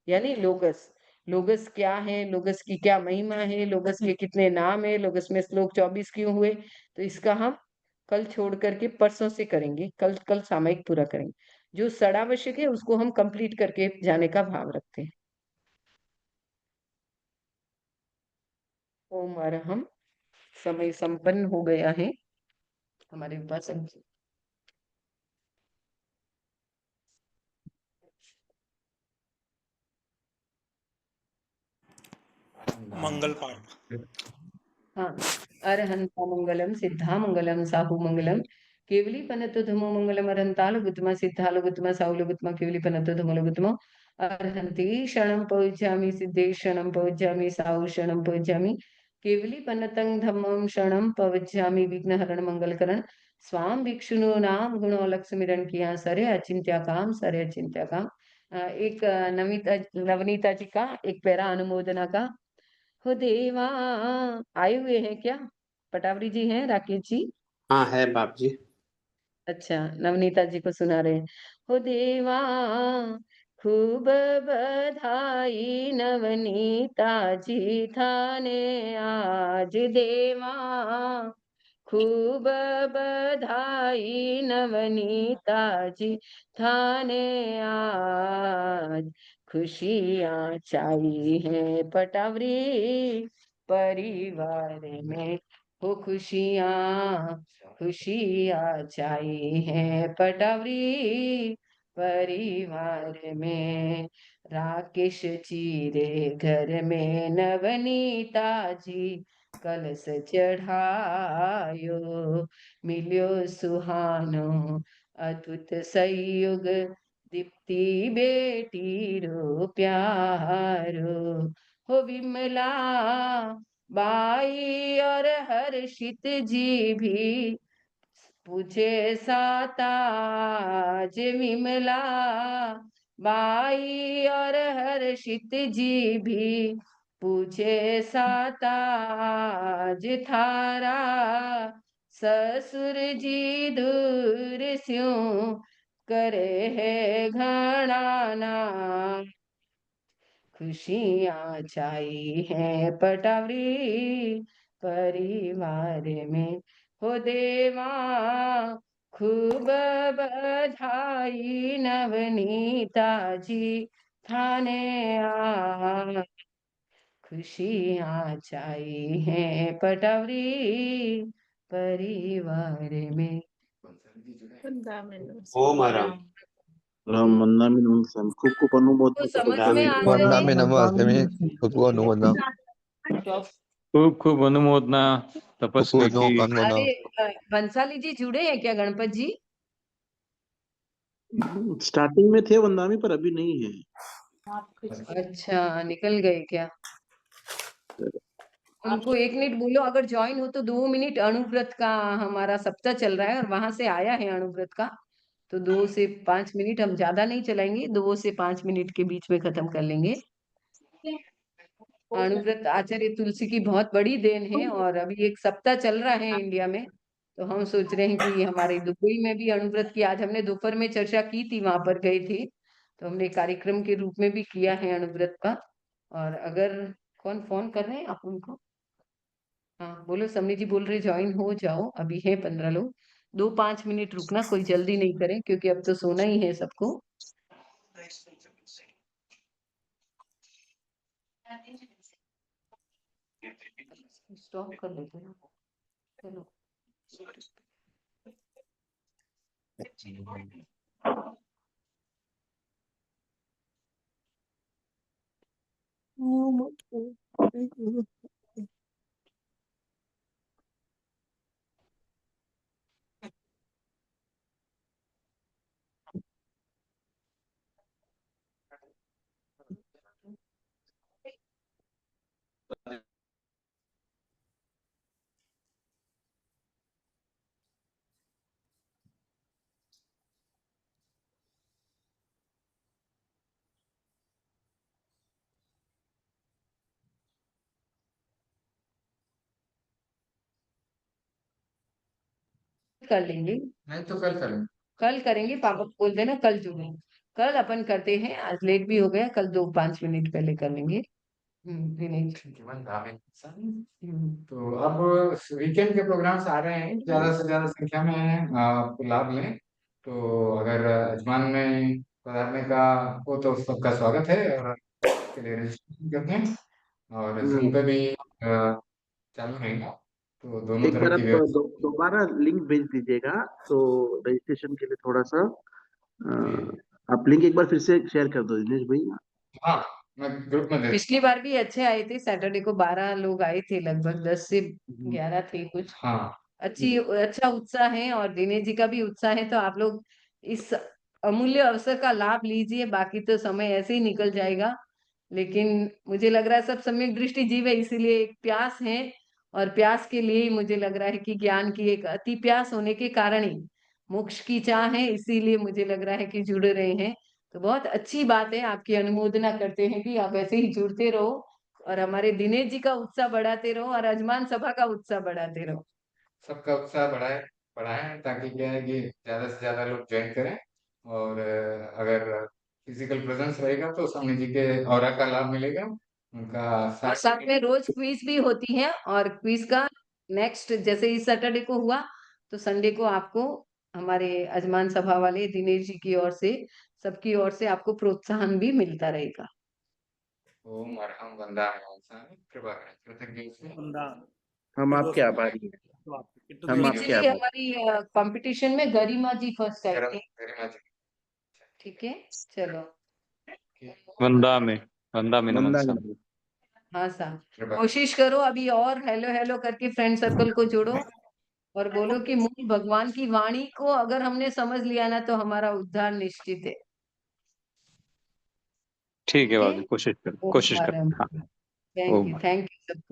यानी लोगस। लोगस क्या है, लोगस की क्या महिमा है, लोगस के कितने नाम है, लोगस में श्लोक 24 क्यों हुए, तो इसका हम कल छोड़ करके परसों से करेंगे। कल कल सामायिक पूरा करेंगे, जो सड़ावश्यक है उसको हम कंप्लीट करके जाने का भाव रखते हैं। ओम अरहम। समय संपन्न हो गया है हमारे पास। मंगल पाठ। हाँ, अरहंता मंगलम सिद्धा मंगलम साहु मंगलम केवली पनतो धमो मंगलम अरहंताल गुतमा सिद्धाल गुतमा साहुल गुतमा केवली पनतो धमल गुतमा अरहंती क्षणं पौज्यामि सिद्धे क्षणं पौज्यामि साहु क्षणं पौज्यामि केवली पनतं धम्मं क्षणं पवज्यामि विघ्नहरण मंगलकरण स्वाम भिक्षुनो नाम गुणो लक्ष्मीरण किया सरे अचिंत्य काम। एक नवनीता जी का एक पैरा अनुमोदना का। हो देवा आए हुए हैं क्या? पटावरी जी हैं, राकेश जी? हाँ है बाप जी। अच्छा, नवनीता जी को सुना रहे हैं। हो देवा खूब बधाई नवनीता जी थाने आज देवा खूब बधाई नवनीता जी थाने आज खुशियाँ चाई है पटावरी परिवार में हो खुशियाँ चाई है पटावरी परिवार में। राकेश जी रे घर में नवनीता जी कलश चढ़ायो मिलियो सुहानो अद्भुत संयोग दीप्ति बेटी रो प्यारो हो विमला बाई और हर्षित जी भी पूछे साताज विमला बाई और हर्षित जी भी पूछे साताज थारा ससुर जी दूर स्यों करे है घना नाम खुशियाँ छाई है पटावरी परिवार में हो देवा खूब बधाई नवनीता जी थाने आ खुशियाँ छाई है पटावरी परिवार में। ओम आराम। राम वंदामि नमः खूब खूब अनुमोदन तो समझ में आ वंदामि रहा वंदामि नमः अस्मि खुद अनुमोदना है? खूब खूब अनुमोदना तपस्वी खुद की। अनुमोदना अरे बंसाली जी जुड़े हैं क्या गणपत जी? स्टार्टिंग में थे वंदामी पर अभी नहीं है। अच्छा, निकल गए क्या? उनको 1 मिनट बोलो, अगर ज्वाइन हो तो 2 मिनट। अणुव्रत का हमारा सप्ताह चल रहा है और वहां से आया है अणुव्रत का, तो 2 से 5 मिनट हम ज्यादा नहीं चलाएंगे, 2 से 5 मिनट के बीच में खत्म कर लेंगे। अणुव्रत आचार्य तुलसी की बहुत बड़ी देन है और अभी एक सप्ताह चल रहा है इंडिया में, तो हम सोच रहे हैं कि हमारे दुबई में भी अणुव्रत की आज हमने दोपहर में चर्चा की थी, वहां पर गए थे तो हमने कार्यक्रम के रूप में भी किया है अणुव्रत का। और अगर कौन फोन कर रहे हैं आप उनको? हाँ बोलो, समनी जी बोल रहे ज्वाइन हो जाओ, अभी है 15 लोग। 2-5 मिनट रुकना, कोई जल्दी नहीं करें क्योंकि अब तो सोना ही है सबको। स्टॉप कर लेते हैं, चलो। कर लेंगे, नहीं तो कल करेंगे। कल करेंगे, पापा को बोल देना कल जुड़े। कल अपन करते हैं, आज लेट भी हो गया, कल 2-5 मिनट पहले कर लेंगे। दिनेश। तो अब वीकेंड के प्रोग्राम्स आ रहे हैं, ज्यादा से ज्यादा संख्या में आप लाभ लें। तो अगर अजमान में पधारने का हो तो सबका स्वागत है और के लिए रजिस्ट्रेशन करते हैं और जूम पे भी चालू रहेगा, तो दोनों एक बार तरफ आप की व्यवस्था। दोबारा लिंक भेज दीजिएगा तो रजिस्ट्रेशन के लिए थोड़ा सा जी। आप लिंक एक बार फिर से शेयर कर दो दिनेश भाई। हाँ, मैं ग्रुप में दे पिछली बार भी अच्छे आए थे, सैटरडे को 12 लोग आए थे, लगभग 10 से 11 थे कुछ। हाँ अच्छा उत्साह है और दिनेश जी का भी उत्साह है, तो आप लोग इस अमूल्य अवसर का लाभ लीजिए। बाकी तो समय ऐसे ही निकल जाएगा, लेकिन मुझे लग रहा है सब सम्यक दृष्टि जीव है, इसीलिए एक प्यास है, और प्यास के लिए ही मुझे लग रहा है कि ज्ञान की एक अति प्यास होने के कारण ही मोक्ष की चाह है, इसीलिए मुझे लग रहा है कि जुड़ रहे हैं। तो बहुत अच्छी बात है, आपकी अनुमोदना करते हैं कि आप ऐसे ही जुड़ते रहो और हमारे दिनेश जी का उत्साह बढ़ाते रहो और अजमान सभा का उत्साह बढ़ाते रहो। सबका उत्साह बढ़ाएं ताकि क्या है कि ज्यादा से ज्यादा लोग ज्वाइन करें। और अगर फिजिकल प्रेजेंस रहेगा तो स्वामी जी के ऑरा का लाभ मिलेगा, उनका और साथ में रोज क्विज भी होती है, और क्विज का नेक्स्ट जैसे इस सैटरडे को हुआ, तो संडे को आपको हमारे अजमान सभा वाले दिनेश जी की ओर से, सबकी ओर से आपको प्रोत्साहन भी मिलता रहेगा। ओम अरहम वंदा कृपा करें, कृतज्ञ से हम आपके आभारी हैं। हम आपके पिछली आभारी। हमारी कंपटीशन में गरिमा जी फर्स्ट आई थी। गरिमा जी। ठीक है, चलो। वंदा में नमन वंदा साहब। में। हाँ साहब, कृपा कोशिश करो अभी और हेलो हेलो करके फ्रेंड सर्कल को जोड़ो और बोलो कि मूल भगवान की वाणी को अगर हमने समझ लिया ना, तो हमारा उद्धार निश्चित है। ठीक है ओके, बाबू, कोशिश ओम कर। हाँ, थैंक ओम। यू, थैंक यू सबको।